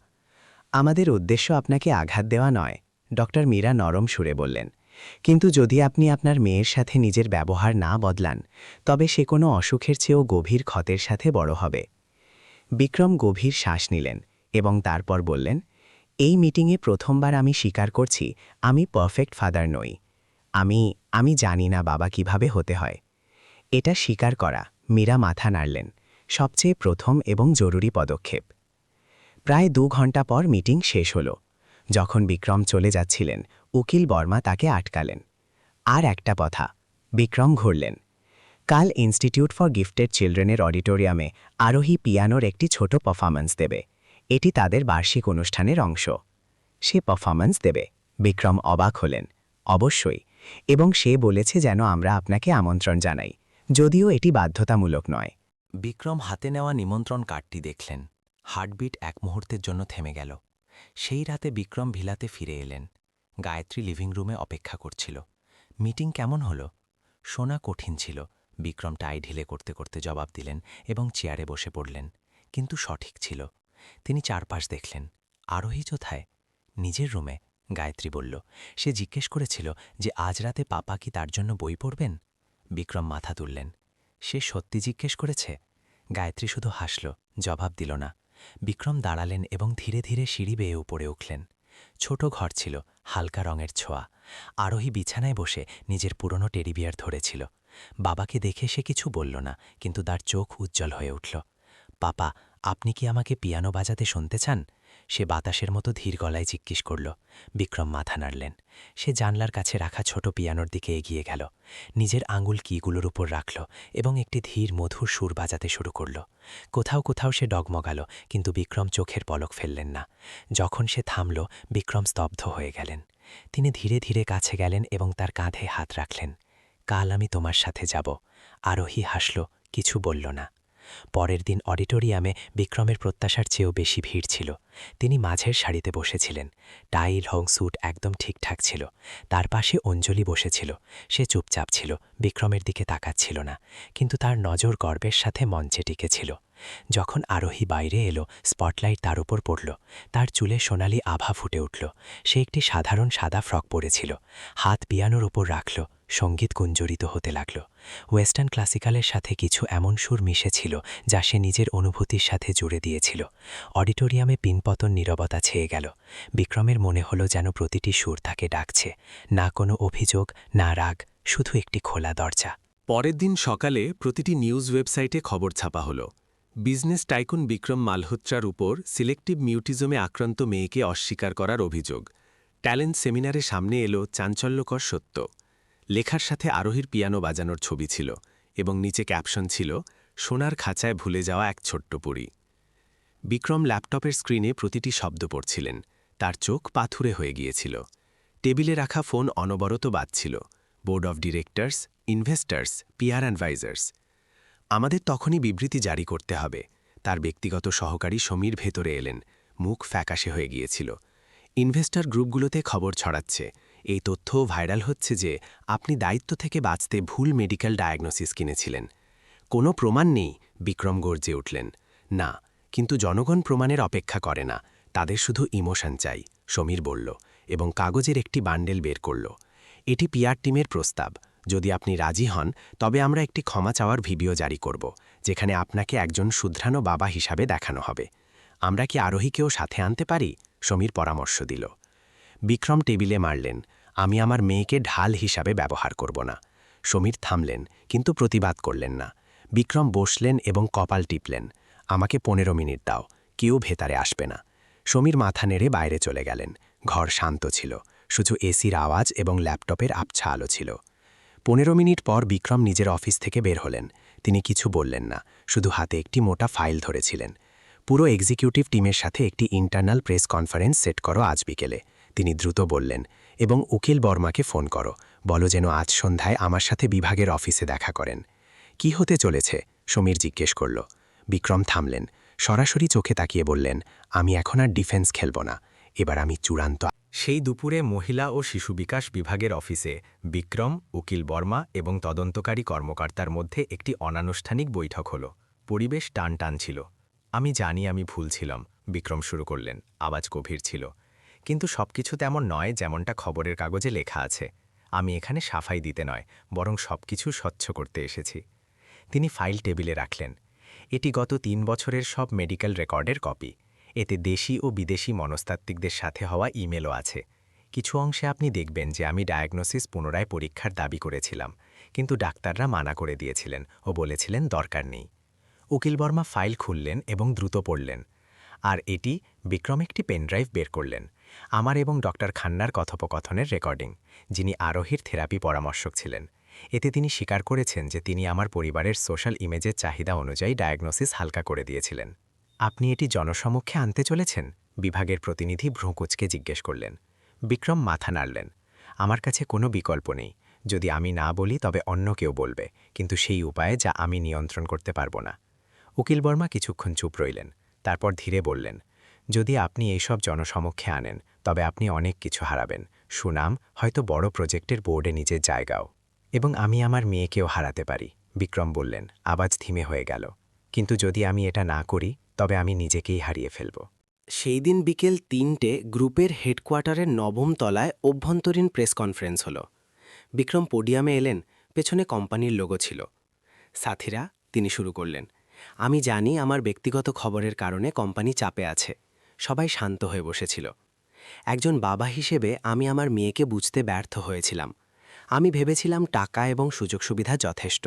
Speaker 4: আমাদের উদ্দেশ্য আপনাকে আঘাত দেওয়া নয়, ডক্টর মীরা নরম সুরে বললেন। কিন্তু যদি আপনি আপনার মেয়ের সাথে নিজের ব্যবহার না বদলান, তবে সে কোনো অসুখের চেয়েও গভীর ক্ষতের সাথে বড় হবে। বিক্রম গভীর শ্বাস নিলেন এবং তারপর বললেন, এই মিটিংয়ে প্রথমবার আমি স্বীকার করছি আমি পারফেক্ট ফাদার নই। আমি জানি না বাবা কিভাবে হতে হয়।
Speaker 2: এটা স্বীকার করা, মীরা মাথা নাড়লেন। সবচেয়ে প্রথম এবং জরুরি পদক্ষেপ। প্রায় 2 ঘন্টা পর মিটিং শেষ হল। যখন বিক্রম চলে যাচ্ছিলেন, উকিল বর্মা তাকে আটকালেন। আর একটা কথা, বিক্রম ঘুরলেন। কাল ইনস্টিটিউট ফর গিফটেড চিলড্রেনের অডিটোরিয়ামে আরোহী পিয়ানোর একটি ছোট পারফরম্যান্স দেবে। এটি তাদের বার্ষিক অনুষ্ঠানের অংশ। সে পারফরম্যান্স দেবে। বিক্রম অবাক হলেন। অবশ্যই, এবং সে বলেছে যেন আমরা আপনাকে আমন্ত্রণ জানাই, যদিও এটি বাধ্যতামূলক নয়।
Speaker 3: বিক্রম হাতে নেওয়া নিমন্ত্রণ কার্ডটি দেখলেন। হার্টবিট এক মুহূর্তের জন্য থেমে গেল। সেই রাতে বিক্রম ভিলাতে ফিরে এলেন। গায়ত্রী লিভিং রুমে অপেক্ষা করছিল। মিটিং কেমন হলো? শোনা কঠিন ছিল। বিক্রম টাই ঢিলে করতে করতে জবাব দিলেন এবং চেয়ারে বসে পড়লেন। কিন্তু সঠিক ছিল। তিনি চারপাশ দেখলেন। আরোহী কোথায়? নিজের রুমে, গায়ত্রী বলল। সে জিজ্ঞেস করেছিল যে আজ রাতে পাপা কি তার জন্য বই পড়বেন? বিক্রম মাথা তুললেন। সে সত্যি জিজ্ঞেস করেছে? গায়ত্রী শুধু হাসল, জবাব দিল না। বিক্রম দাঁড়ালেন এবং ধীরে ধীরে সিঁড়ি বেয়ে উপরে উঠলেন। ছোট ঘর ছিল, হালকা রঙের ছোঁয়া। আরোহী বিছানায় বসে নিজের পুরনো টেডিবিয়ার ধরেছিল। বাবাকে দেখে সে কিছু বলল না, কিন্তু তার চোখ উজ্জ্বল হয়ে উঠল। পাপা, আপনি কি আমাকে পিয়ানো বাজাতে শুনতে চান? সে বাতাসের মতো ধীর গলায় জিজ্ঞেস করল। বিক্রম মাথা নাড়লেন। সে জানলার কাছে রাখা ছোট পিয়ানোর দিকে এগিয়ে গেল। নিজের আঙুল কিগুলোর উপর রাখল এবং একটি ধীর মধুর সুর বাজাতে শুরু করল। কোথাও কোথাও সে ডগমগাল, কিন্তু বিক্রম চোখের পলক ফেললেন না। যখন সে থামল, বিক্রম স্তব্ধ হয়ে গেলেন। তিনি ধীরে ধীরে কাছে গেলেন এবং তার কাঁধে হাত রাখলেন। কাল আমি তোমার সাথে যাব। আরোহী হাসল, কিছু বলল না। পরের দিন অডিটোরিয়ামে বিক্রমের প্রত্যাশার চেয়েও বেশি ভিড় ছিল। তিনি মাঝের সারিতে বসেছিলেন। টাই রং স্যুট একদম ঠিকঠাক ছিল। তার পাশে অঞ্জলি বসেছিল। সে চুপচাপ ছিল, বিক্রমের দিকে তাকাচ্ছিল না, কিন্তু তার নজর গর্বের সাথে মঞ্চে টিকেছিল। যখন আরোহী বাইরে এলো, স্পটলাইট তার উপর পড়ল। তার চুলে সোনালি আভা ফুটে উঠল। সে একটি সাধারণ সাদা ফ্রক পরেছিল। হাত পিয়ানোর ওপর রাখল, সঙ্গীত গুঞ্জরিত হতে লাগল। ওয়েস্টার্ন ক্লাসিক্যালের সাথে কিছু এমন সুর মিশেছিল যা সে নিজের অনুভূতির সাথে জুড়ে দিয়েছিল। অডিটোরিয়ামে পিনপতন নীরবতা ছেয়ে গেল। বিক্রমের মনে হলো যেন প্রতিটি সুর তাকে ডাকছে। না কোনো অভিযোগ, না রাগ, শুধু একটি খোলা দরজা।
Speaker 4: পরের দিন সকালে প্রতিটি নিউজ ওয়েবসাইটে খবর ছাপা হলো। বিজনেস টাইকুন বিক্রম মালহোত্রার উপর সিলেক্টিভ মিউটিজমে আক্রান্ত মেয়েকে অস্বীকার করার অভিযোগ। ট্যালেন্ট সেমিনারে সামনে এলো চাঞ্চল্যকর সত্য। লেখার সাথে আরোহীর পিয়ানো বাজানোর ছবি ছিল এবং নিচে ক্যাপশন ছিল, সোনার খাঁচায় ভুলে যাওয়া এক ছোট্ট পরী। বিক্রম ল্যাপটপের স্ক্রিনে প্রতিটি শব্দ পড়ছিলেন। তার চোখ পাথুরে হয়ে গিয়েছিল। টেবিলে রাখা ফোন অনবরত বাজছিল। Board of directors, investors, PR advisers. আমাদের তখনই বিবৃতি জারি করতে হবে। তার ব্যক্তিগত সহকারী সমীর ভেতরে এলেন। মুখ ফ্যাকাশে হয়ে গিয়েছিল। ইনভেস্টর গ্রুপগুলোতে খবর ছড়াচ্ছে, এই তথ্যও ভাইরাল হচ্ছে যে আপনি দায়িত্ব থেকে বাঁচতে ভুল মেডিকেল ডায়াগনোসিস কিনেছিলেন। কোনো প্রমাণ নেই, বিক্রম গর্জে উঠলেন। না, কিন্তু জনগণ প্রমাণের অপেক্ষা করে না, তাদের শুধু ইমোশন চাই, সমীর বলল এবং কাগজের একটি বান্ডেল বের করল। এটি পিআর টিমের প্রস্তাব। যদি আপনি রাজি হন, তবে আমরা একটি ক্ষমা চাওয়ার ভিডিও জারি করব, যেখানে আপনাকে একজন শুধরানো বাবা হিসাবে দেখানো হবে। আমরা কি আরোহীকেও সাথে আনতে পারি? সমীর পরামর্শ দিল। বিক্রম টেবিলে মারলেন, আমি আমার মেয়েকে ঢাল হিসাবে ব্যবহার করব না। সমীর থামলেন, কিন্তু প্রতিবাদ করলেন না। বিক্রম বসলেন এবং কপাল টিপলেন। আমাকে 15 মিনিট দাও, কেউ ভেতরে আসবে না। সমীর মাথা নেড়ে বাইরে চলে গেলেন। ঘর শান্ত ছিল, শুধু এসির আওয়াজ এবং ল্যাপটপের আবছা আলো ছিল। 15 মিনিট পর বিক্রম নিজের অফিস থেকে বের হলেন। তিনি কিছু বললেন না, শুধু হাতে একটি মোটা ফাইল ধরেছিলেন। পুরো এক্সিকিউটিভ টিমের সাথে একটি ইন্টারনাল প্রেস কনফারেন্স সেট করো আজ বিকেলে, তিনি দ্রুত বললেন, এবং উকিল বর্মাকে ফোন করো, বলো যেন আজ সন্ধ্যায় আমার সাথে বিভাগের অফিসে দেখা করেন। কি হতে চলেছে? সমীর জিজ্ঞেস করল। বিক্রম থামলেন, সরাসরি চোখে তাকিয়ে বললেন, আমি এখন আর ডিফেন্স খেলব না, এবার আমি চূড়ান্ত।
Speaker 1: সেই দুপুরে মহিলা ও শিশু বিকাশ বিভাগের অফিসে বিক্রম, উকিল বর্মা এবং তদন্তকারী কর্মকর্তার মধ্যে একটি অনানুষ্ঠানিক বৈঠক হল। পরিবেশ টান টান ছিল। আমি জানি আমি ভুল ছিলাম, বিক্রম শুরু করলেন, আওয়াজ গভীর ছিল। কিন্তু সবকিছু তেমন নয় যেমনটা খবরের কাগজে লেখা আছে। আমি এখানে সাফাই দিতে নয়, বরং সবকিছু স্বচ্ছ করতে এসেছি। তিনি ফাইল টেবিলে রাখলেন। এটি গত 3 বছরের সব মেডিকেল রেকর্ডের কপি। এতে দেশি ও বিদেশি মনস্তাত্ত্বিকদের সাথে হওয়া ইমেলও আছে। কিছু অংশে আপনি দেখবেন যে আমি ডায়াগনোসিস পুনরায় পরীক্ষার দাবি করেছিলাম, কিন্তু ডাক্তাররা মানা করে দিয়েছিলেন ও বলেছিলেন দরকার নেই। উকিল বর্মা ফাইল খুললেন এবং দ্রুত পড়লেন। আর এটি বিক্রম একটি পেনড্রাইভ বের করলেন, আমার এবং ডক্টর খান্নার কথোপকথনের রেকর্ডিং, যিনি আরোহীর থেরাপি পরামর্শক ছিলেন। এতে তিনি স্বীকার করেছেন যে তিনি আমার পরিবারের সোশ্যাল ইমেজের চাহিদা অনুযায়ী ডায়াগনোসিস হালকা করে দিয়েছিলেন। আপনি এটি জনসমক্ষে আনতে চলেছেন? বিভাগের প্রতিনিধি ভ্রুকুচকে জিজ্ঞেস করলেন। বিক্রম মাথা নাড়লেন। আমার কাছে কোনো বিকল্প নেই। যদি আমি না বলি তবে অন্য কেউ বলবে, কিন্তু সেই উপায়ে যা আমি নিয়ন্ত্রণ করতে পারব না। উকিল বর্মা কিছুক্ষণ চুপ রইলেন, তারপর ধীরে বললেন, যদি আপনি এইসব জনসমক্ষে আনেন তবে আপনি অনেক কিছু হারাবেন, সুনাম, হয়তো বড় প্রজেক্টের বোর্ডে নিজের জায়গাও। এবং আমি আমার মেয়েকেও হারাতে পারি, বিক্রম বললেন, আওয়াজ ধীমে হয়ে গেল। কিন্তু যদি আমি এটা না করি তবে আমি নিজেকেই হারিয়ে ফেলব।
Speaker 7: সেই দিন বিকেল ৩টে গ্রুপের হেডকোয়ার্টারের ৯ম তলায় অভ্যন্তরীণ প্রেস কনফারেন্স হলো। বিক্রম পোডিয়ামে এলেন, পেছনে কোম্পানির লোগো ছিল। সাথীরা, তিনি শুরু করলেন, আমি জানি আমার ব্যক্তিগত খবরের কারণে কোম্পানি চাপে আছে। সবাই শান্ত হয়ে বসেছিল। একজন বাবা হিসেবে আমি আমার মেয়েকে বুঝতে ব্যর্থ হয়েছিলাম। আমি ভেবেছিলাম টাকা এবং সুযোগ সুবিধা যথেষ্ট,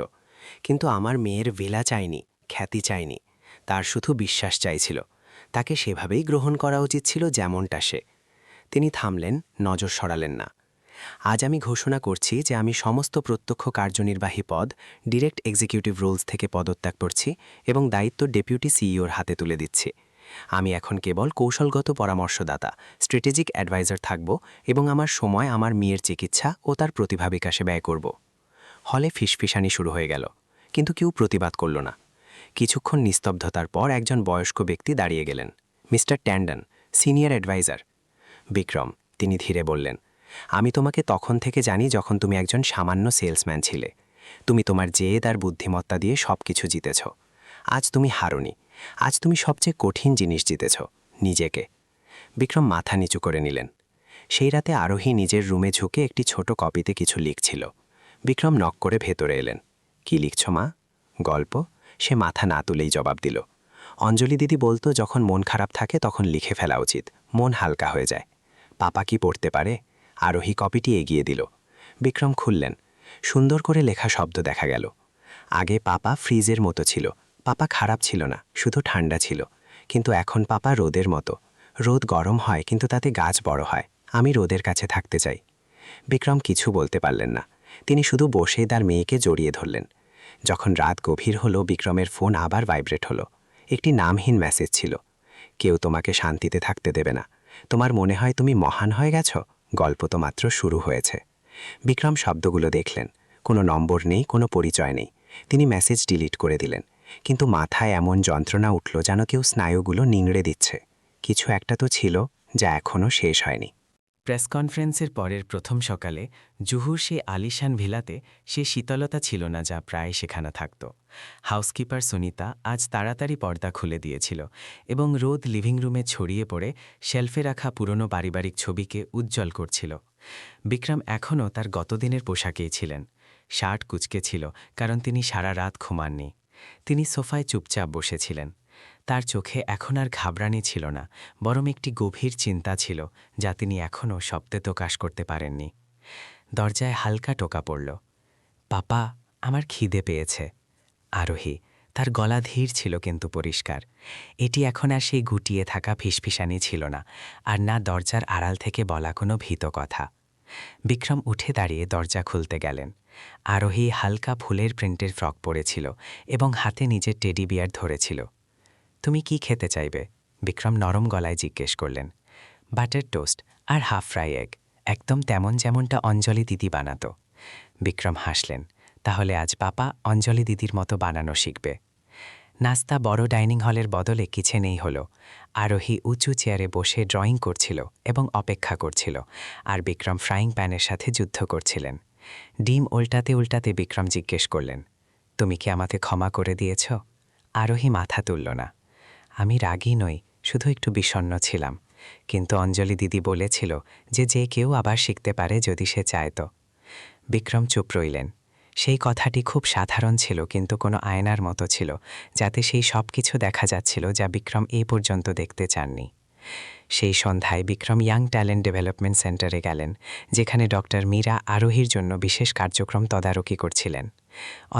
Speaker 7: কিন্তু আমার মেয়ের ভিলা চাইনি, খ্যাতি চাইনি, তার শুধু বিশ্বাস চাইছিল। তাকে সেভাবেই গ্রহণ করা উচিত ছিল যেমনটা সে। তিনি থামলেন, নজর সরালেন না। আজ আমি ঘোষণা করছি যে আমি সমস্ত প্রত্যক্ষ কার্যনির্বাহী পদ ডিরেক্ট এক্সিকিউটিভ রোলস থেকে পদত্যাগ করছি এবং দায়িত্ব ডেপুটি সিইওর হাতে তুলে দিচ্ছি। আমি এখন কেবল কৌশলগত পরামর্শদাতা, স্ট্র্যাটেজিক অ্যাডভাইজার থাকব এবং আমার সময় আমার মেয়ের চিকিৎসা ও তার প্রতিভা বিকাশে ব্যয় করব। হলে ফিসফিসানি শুরু হয়ে গেল, কিন্তু কেউ প্রতিবাদ করল না। কিছুক্ষণ নিস্তব্ধতার পর একজন বয়স্ক ব্যক্তি দাঁড়িয়ে গেলেন। Mister Tandon, senior adviser. Bikram, তিনি ধীরে বললেন, আমি তোমাকে তখন থেকে জানি যখন তুমি একজন সামান্য সেলসম্যান ছিলে। তুমি তোমার জেদ আর বুদ্ধিমত্তা দিয়ে সব কিছু জিতেছ। আজ তুমি হারোনি। আজ তুমি সবচেয়ে কঠিন জিনিস জিতেছ, নিজেকে। বিক্রম মাথা নিচু করে নিলেন। সেই রাতে আরোহী নিজের রুমে ঝুঁকে একটি ছোট কপিতে কিছু লিখছিল। বিক্রম নক করে ভেতরে এলেন। কি লিখছ মা? গল্প? সে মাথা না তুলেই জবাব দিল। অঞ্জলি দিদি বলতো, যখন মন খারাপ থাকে তখন লিখে ফেলা উচিত, মন হালকা হয়ে যায়। পাপা কি পড়তে পারে? আরোহী কপিটি এগিয়ে দিল। বিক্রম খুললেন। সুন্দর করে লেখা শব্দ দেখা গেল। আগে পাপা ফ্রিজের মতো ছিল। পাপা খারাপ ছিল না, শুধু ঠান্ডা ছিল। কিন্তু এখন পাপা রোদের মতো। রোদ গরম হয়, কিন্তু তাতে গাছ বড় হয়। আমি রোদের কাছে থাকতে চাই। বিক্রম কিছু বলতে পারলেন না। তিনি শুধু বসে তার মেয়েকে জড়িয়ে ধরলেন। যখন রাত গভীর হলো, বিক্রমের ফোন আবার ভাইব্রেট হলো। একটি নামহীন মেসেজ ছিল। কেউ তোমাকে শান্তিতে থাকতে দেবে না। তোমার মনে হয় তুমি মহান হয়ে গেছ? গল্প তো মাত্র শুরু হয়েছে। বিক্রম শব্দগুলো দেখলেন। কোনো নম্বর নেই, কোনো পরিচয় নেই। তিনি মেসেজ ডিলিট করে দিলেন। কিন্তু মাথায় এমন যন্ত্রণা উঠল যেন কেউ স্নায়ুগুলো নিংড়ে দিচ্ছে। কিছু একটা তো ছিল যা এখনও শেষ হয়নি।
Speaker 3: প্রেস কনফারেন্সের পরের প্রথম সকালে জুহুর সে আলিশান ভিলাতে সে শীতলতা ছিল না যা প্রায় সেখানে থাকত। হাউসকিপার সুনিতা আজ তাড়াতাড়ি পর্দা খুলে দিয়েছিল এবং রোদ লিভিং রুমে ছড়িয়ে পড়ে শেলফে রাখা পুরনো পারিবারিক ছবিকে উজ্জ্বল করছিল। বিক্রম এখনও তার গতদিনের পোশাকেই ছিলেন। শার্ট কুঁচকে ছিল, কারণ তিনি সারা রাত ঘুমাননি। তিনি সোফায় চুপচাপ বসেছিলেন। তার চোখে এখন আর ঘাবড়ানি ছিল না, বরং একটি গভীর চিন্তা ছিল যা তিনি এখনও শব্দে প্রকাশ করতে পারেননি। দরজায় হালকা টোকা পড়ল। পাপা, আমার খিদে পেয়েছে। আরোহী, তার গলা ধীর ছিল কিন্তু পরিষ্কার। এটি এখন আর সেই গুটিয়ে থাকা ফিসফিসানি ছিল না, আর না দরজার আড়াল থেকে বলা কোনো ভীত কথা। বিক্রম উঠে দাঁড়িয়ে দরজা খুলতে গেলেন। আরোহী হালকা ফুলের প্রিন্টের ফ্রক পরেছিল এবং হাতে নিজের টেডি বিয়ার ধরেছিল। তুমি কি খেতে চাইবে? বিক্রম নরম গলায় জিজ্ঞেস করলেন। বাটার টোস্ট আর হাফ ফ্রাই এগ, একদম তেমন যেমনটা অঞ্জলি দিদি বানাতো। বিক্রম হাসলেন। তাহলে আজ পাপা অঞ্জলি দিদির মতো বানানো শিখবে। নাস্তা বড় ডাইনিং হলের বদলে কিচেনেই হলো। আরোহী উঁচু চেয়ারে বসে ড্রয়িং করছিল এবং অপেক্ষা করছিল, আর বিক্রম ফ্রাইং প্যানের সাথে যুদ্ধ করছিলেন। ডিম উল্টাতে উল্টাতে বিক্রম জিজ্ঞেস করলেন, তুমি কি আমাকে ক্ষমা করে দিয়েছ? আরোহী মাথা তুলল না। আমি রাগী নই, শুধু একটু বিষণ্ণ ছিলাম। কিন্তু অঞ্জলি দিদি বলেছিল যে যে কেউ আবার শিখতে পারে যদি সে চায় তো। বিক্রম চুপ রইলেন। সেই কথাটি খুব সাধারণ ছিল, কিন্তু কোনো আয়নার মতো ছিল, যাতে সেই সব কিছু দেখা যাচ্ছিল যা বিক্রম এই পর্যন্ত দেখতে চাননি।
Speaker 2: সেই সন্ধ্যায় বিক্রম ইয়াং ট্যালেন্ট ডেভেলপমেন্ট সেন্টারে গেলেন, যেখানে ডক্টর মীরা আরোহীর জন্য বিশেষ কার্যক্রম তদারকি করছিলেন।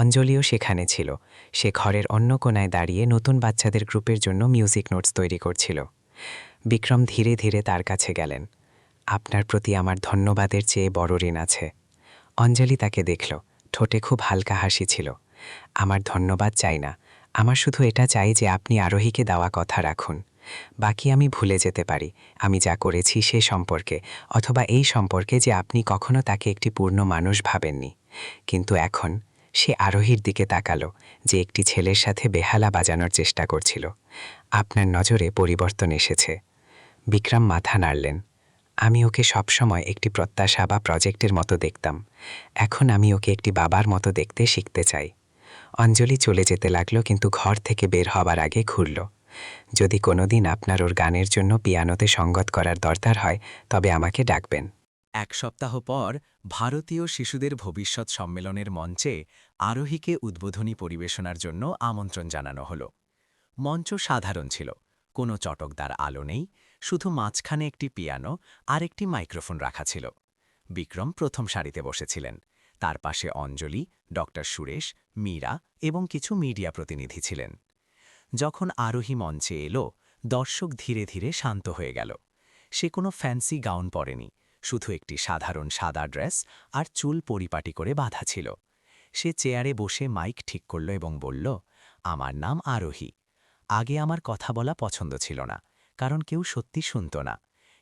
Speaker 2: অঞ্জলিও সেখানে ছিল। সে ঘরের অন্য কোণায় দাঁড়িয়ে নতুন বাচ্চাদের গ্রুপের জন্য মিউজিক নোটস তৈরি করছিল। বিক্রম ধীরে ধীরে তার কাছে গেলেন। আপনার প্রতি আমার ধন্যবাদের চেয়ে বড় ঋণ আছে। অঞ্জলি তাকে দেখল, ঠোঁটে খুব হালকা হাসি ছিল। আমার ধন্যবাদ চাই না, আমার শুধু এটা চাই যে আপনি আরোহীকে দেওয়া কথা রাখুন। বাকি আমি ভুলে যেতে পারি, আমি যা করেছি সে সম্পর্কে, অথবা এই সম্পর্কে যে আপনি কখনো তাকে একটি পূর্ণ মানুষ ভাবেননি। কিন্তু এখন সে আরোহীর দিকে তাকালো, যে একটি ছেলের সাথে বেহালা বাজানোর চেষ্টা করছিল। আপনার নজরে পরিবর্তন এসেছে। বিক্রম মাথা নাড়লেন। আমি ওকে সবসময় একটি প্রত্যাশা বা প্রজেক্টের মতো দেখতাম। এখন আমি ওকে একটি বাবার মতো দেখতে শিখতে চাই। অঞ্জলি চলে যেতে লাগলো, কিন্তু ঘর থেকে বের হবার আগে ঘুরল। যদি কোনোদিন আপনার ওর গানের জন্য পিয়ানোতে সঙ্গত করার দরকার হয়, তবে আমাকে ডাকবেন।
Speaker 1: 1 সপ্তাহ পর ভারতীয় শিশুদের ভবিষ্যৎ সম্মেলনের মঞ্চে আরোহীকে উদ্বোধনী পরিবেশনার জন্য আমন্ত্রণ জানানো হল। মঞ্চ সাধারণ ছিল, কোনো চটকদার আলো নেই, শুধু মাঝখানে একটি পিয়ানো আর একটি মাইক্রোফোন রাখা ছিল। বিক্রম প্রথম সারিতে বসেছিলেন। তার পাশে অঞ্জলি, ডক্টর সুরেশ, মীরা এবং কিছু মিডিয়া প্রতিনিধি ছিলেন। যখন আরোহী মঞ্চে এলো, দর্শক ধীরে ধীরে শান্ত হয়ে গেল। সে কোনো ফ্যান্সি গাউন পরেনি, শুধু একটি সাধারণ সাদা ড্রেস আর চুল পরিপাটি করে বাঁধা ছিল। সে চেয়ারে বসে মাইক ঠিক করল এবং বলল, আমার নাম আরোহী। আগে আমার কথা বলা পছন্দ ছিল না, কারণ কেউ সত্যি শুনত না।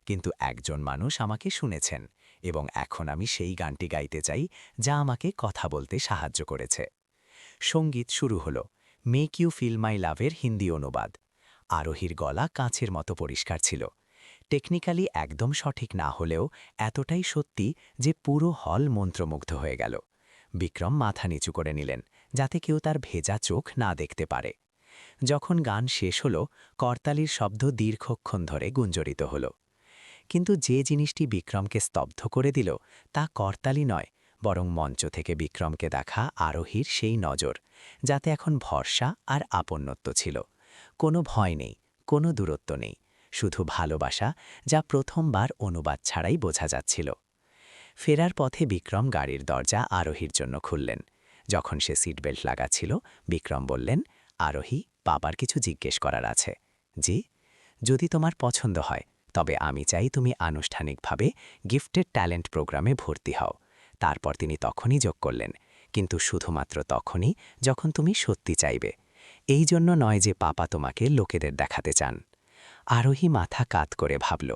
Speaker 1: কিন্তু একজন মানুষ আমাকে শুনেছেন, এবং এখন আমি সেই গানটি গাইতে চাই যা আমাকে কথা বলতে সাহায্য করেছে। সঙ্গীত শুরু হলো। মেক ইউ ফিল মাই লাভের হিন্দি অনুবাদ। আরোহীর গলা কাঁচের মতো পরিষ্কার ছিল। টেকনিক্যালি একদম সঠিক না হলেও এতটাই সত্যি যে পুরো হল মন্ত্রমুগ্ধ হয়ে গেল। বিক্রম মাথা নিচু করে নিলেন, যাতে কেউ তার ভেজা চোখ না দেখতে পারে। যখন গান শেষ হল, করতালির শব্দ দীর্ঘক্ষণ ধরে গুঞ্জরিত হল। কিন্তু যে জিনিসটি বিক্রমকে স্তব্ধ করে দিল, তা করতালি নয়, বরং মঞ্চ থেকে বিক্রমকে দেখা আরোহীর সেই নজর, যাতে এখন ভরসা আর আপন্নত্ব ছিল। কোনো ভয় নেই, কোনো দূরত্ব নেই, শুধু ভালোবাসা, যা প্রথমবার অনুবাদ ছাড়াই বোঝা যাচ্ছিল। ফেরার পথে বিক্রম গাড়ির দরজা আরোহীর জন্য খুললেন। যখন সে সিট বেল্ট লাগাচ্ছিল, বিক্রম বললেন, আরোহী, বাবার কিছু জিজ্ঞেস করার আছে। জি? যদি তোমার পছন্দ হয়, তবে আমি চাই তুমি আনুষ্ঠানিকভাবে গিফটেড ট্যালেন্ট প্রোগ্রামে ভর্তি হও। তারপর তিনি তখনই যোগ করলেন, কিন্তু শুধুমাত্র তখনই যখন তুমি সত্যি চাইবে। এই জন্য নয় যে পাপা তোমাকে লোকেদের দেখাতে চান। আরোহী মাথা কাত করে ভাবল,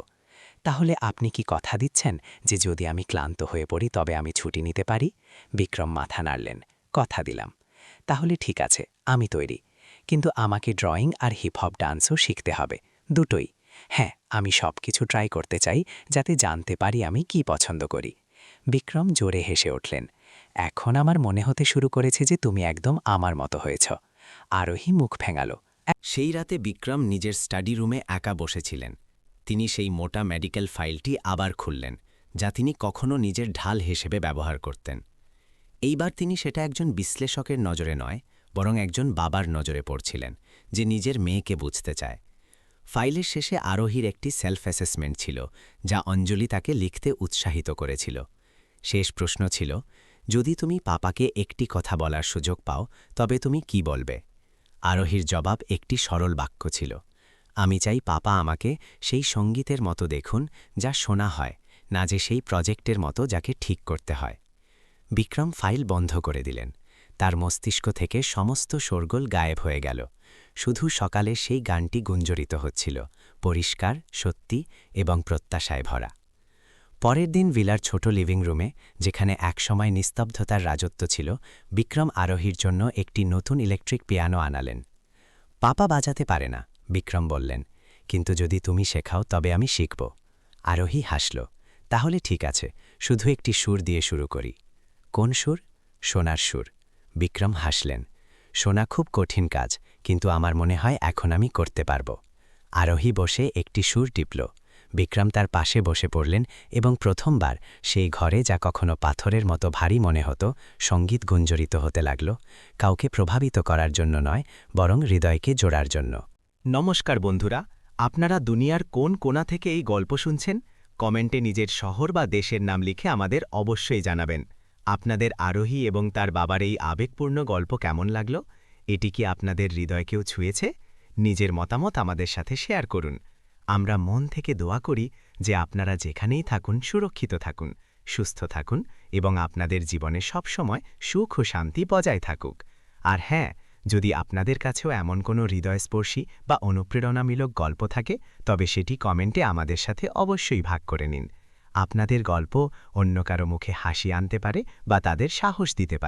Speaker 1: তাহলে আপনি কি কথা দিচ্ছেন যে যদি আমি ক্লান্ত হয়ে পড়ি তবে আমি ছুটি নিতে পারি? বিক্রম মাথা নাড়লেন, কথা দিলাম। তাহলে ঠিক আছে, আমি তৈরি। কিন্তু আমাকে ড্রয়িং আর হিপহপ ডান্সও শিখতে হবে, দুটোই। হ্যাঁ, আমি সব কিছু ট্রাই করতে চাই, যাতে জানতে পারি আমি কি পছন্দ করি। বিক্রম জোরে হেসে উঠলেন। এখন আমার মনে হতে শুরু করেছে যে তুমি একদম আমার মতো হয়েছ। আরোহী মুখ ভেঙাল। সেই রাতে বিক্রম নিজের স্টাডি রুমে একা বসেছিলেন। তিনি সেই মোটা মেডিকেল ফাইলটি আবার খুললেন, যা তিনি কখনো নিজের ঢাল হিসেবে ব্যবহার করতেন। এইবার তিনি সেটা একজন বিশ্লেষকের নজরে নয়, বরং একজন বাবার নজরে পড়ছিলেন, যে নিজের মেয়েকে বুঝতে চায়। ফাইলের শেষে আরোহীর একটি সেলফ অ্যাসেসমেন্ট ছিল, যা অঞ্জলি তাকে লিখতে উৎসাহিত করেছিল। শেষ প্রশ্ন ছিল, যদি তুমি পাপাকে একটি কথা বলার সুযোগ পাও, তবে তুমি কি বলবে? আরোহীর জবাব একটি সরল বাক্য ছিল, আমি চাই পাপা আমাকে সেই সঙ্গীতের মতো দেখুন যা শোনা হয়, না যে সেই প্রজেক্টের মতো যাকে ঠিক করতে হয়। বিক্রম ফাইল বন্ধ করে দিলেন। তার মস্তিষ্ক থেকে সমস্ত শোরগোল গায়েব হয়ে গেল। শুধু সকালে সেই গানটি গুঞ্জরিত হচ্ছিল, পরিষ্কার, সত্যি এবং প্রত্যাশায় ভরা। পরের দিন ভিলার ছোট লিভিং রুমে, যেখানে একসময় নিস্তব্ধতার রাজত্ব ছিল, বিক্রম আরোহীর জন্য একটি নতুন ইলেকট্রিক পিয়ানো আনালেন। পাপা বাজাতে পারে না, বিক্রম বললেন, কিন্তু যদি তুমি শেখাও তবে আমি শিখব। আরোহী হাসল, তাহলে ঠিক আছে, শুধু একটি সুর দিয়ে শুরু করি। কোন সুর? সোনার সুর। বিক্রম হাসলেন, শোনা খুব কঠিন কাজ, কিন্তু আমার মনে হয় এখন আমি করতে পারব। আরোহী বসে একটি সুর টিপল। বিক্রম তার পাশে বসে পড়লেন এবং প্রথমবার সেই ঘরে, যা কখনো পাথরের মতো ভারী মনে হতো, সঙ্গীত গুঞ্জরিত হতে লাগল, কাউকে প্রভাবিত করার জন্য নয়, বরং হৃদয়কে জোড়ার জন্য।
Speaker 3: নমস্কার বন্ধুরা,
Speaker 1: আপনারা দুনিয়ার কোন কোণা থেকে এই গল্প শুনছেন কমেন্টে নিজের শহর বা দেশের নাম লিখে আমাদের অবশ্যই জানাবেন আপনাদের আরোহী এবং তার বাবার এই আবেগপূর্ণ গল্প কেমন লাগলো এটি কি আপনাদের হৃদয়কেও ছুঁয়েছে নিজের মতামত আমাদের সাথে শেয়ার করুন আমরা মন থেকে দোয়া করি যে আপনারা যেখানেই থাকুন সুরক্ষিত থাকুন সুস্থ থাকুন এবং আপনাদের জীবনে সবসময় সুখ ও শান্তি বজায় থাকুক আর হ্যাঁ যদি আপনাদের কাছেও এমন কোনো হৃদয়স্পর্শী বা অনুপ্রেরণামূলক গল্প থাকে তবে সেটি কমেন্টে আমাদের সাথে অবশ্যই ভাগ করে নিন আপনাদের গল্প অন্য কারো মুখে হাসি আনতে পারে বা তাদের সাহস দিতে পারে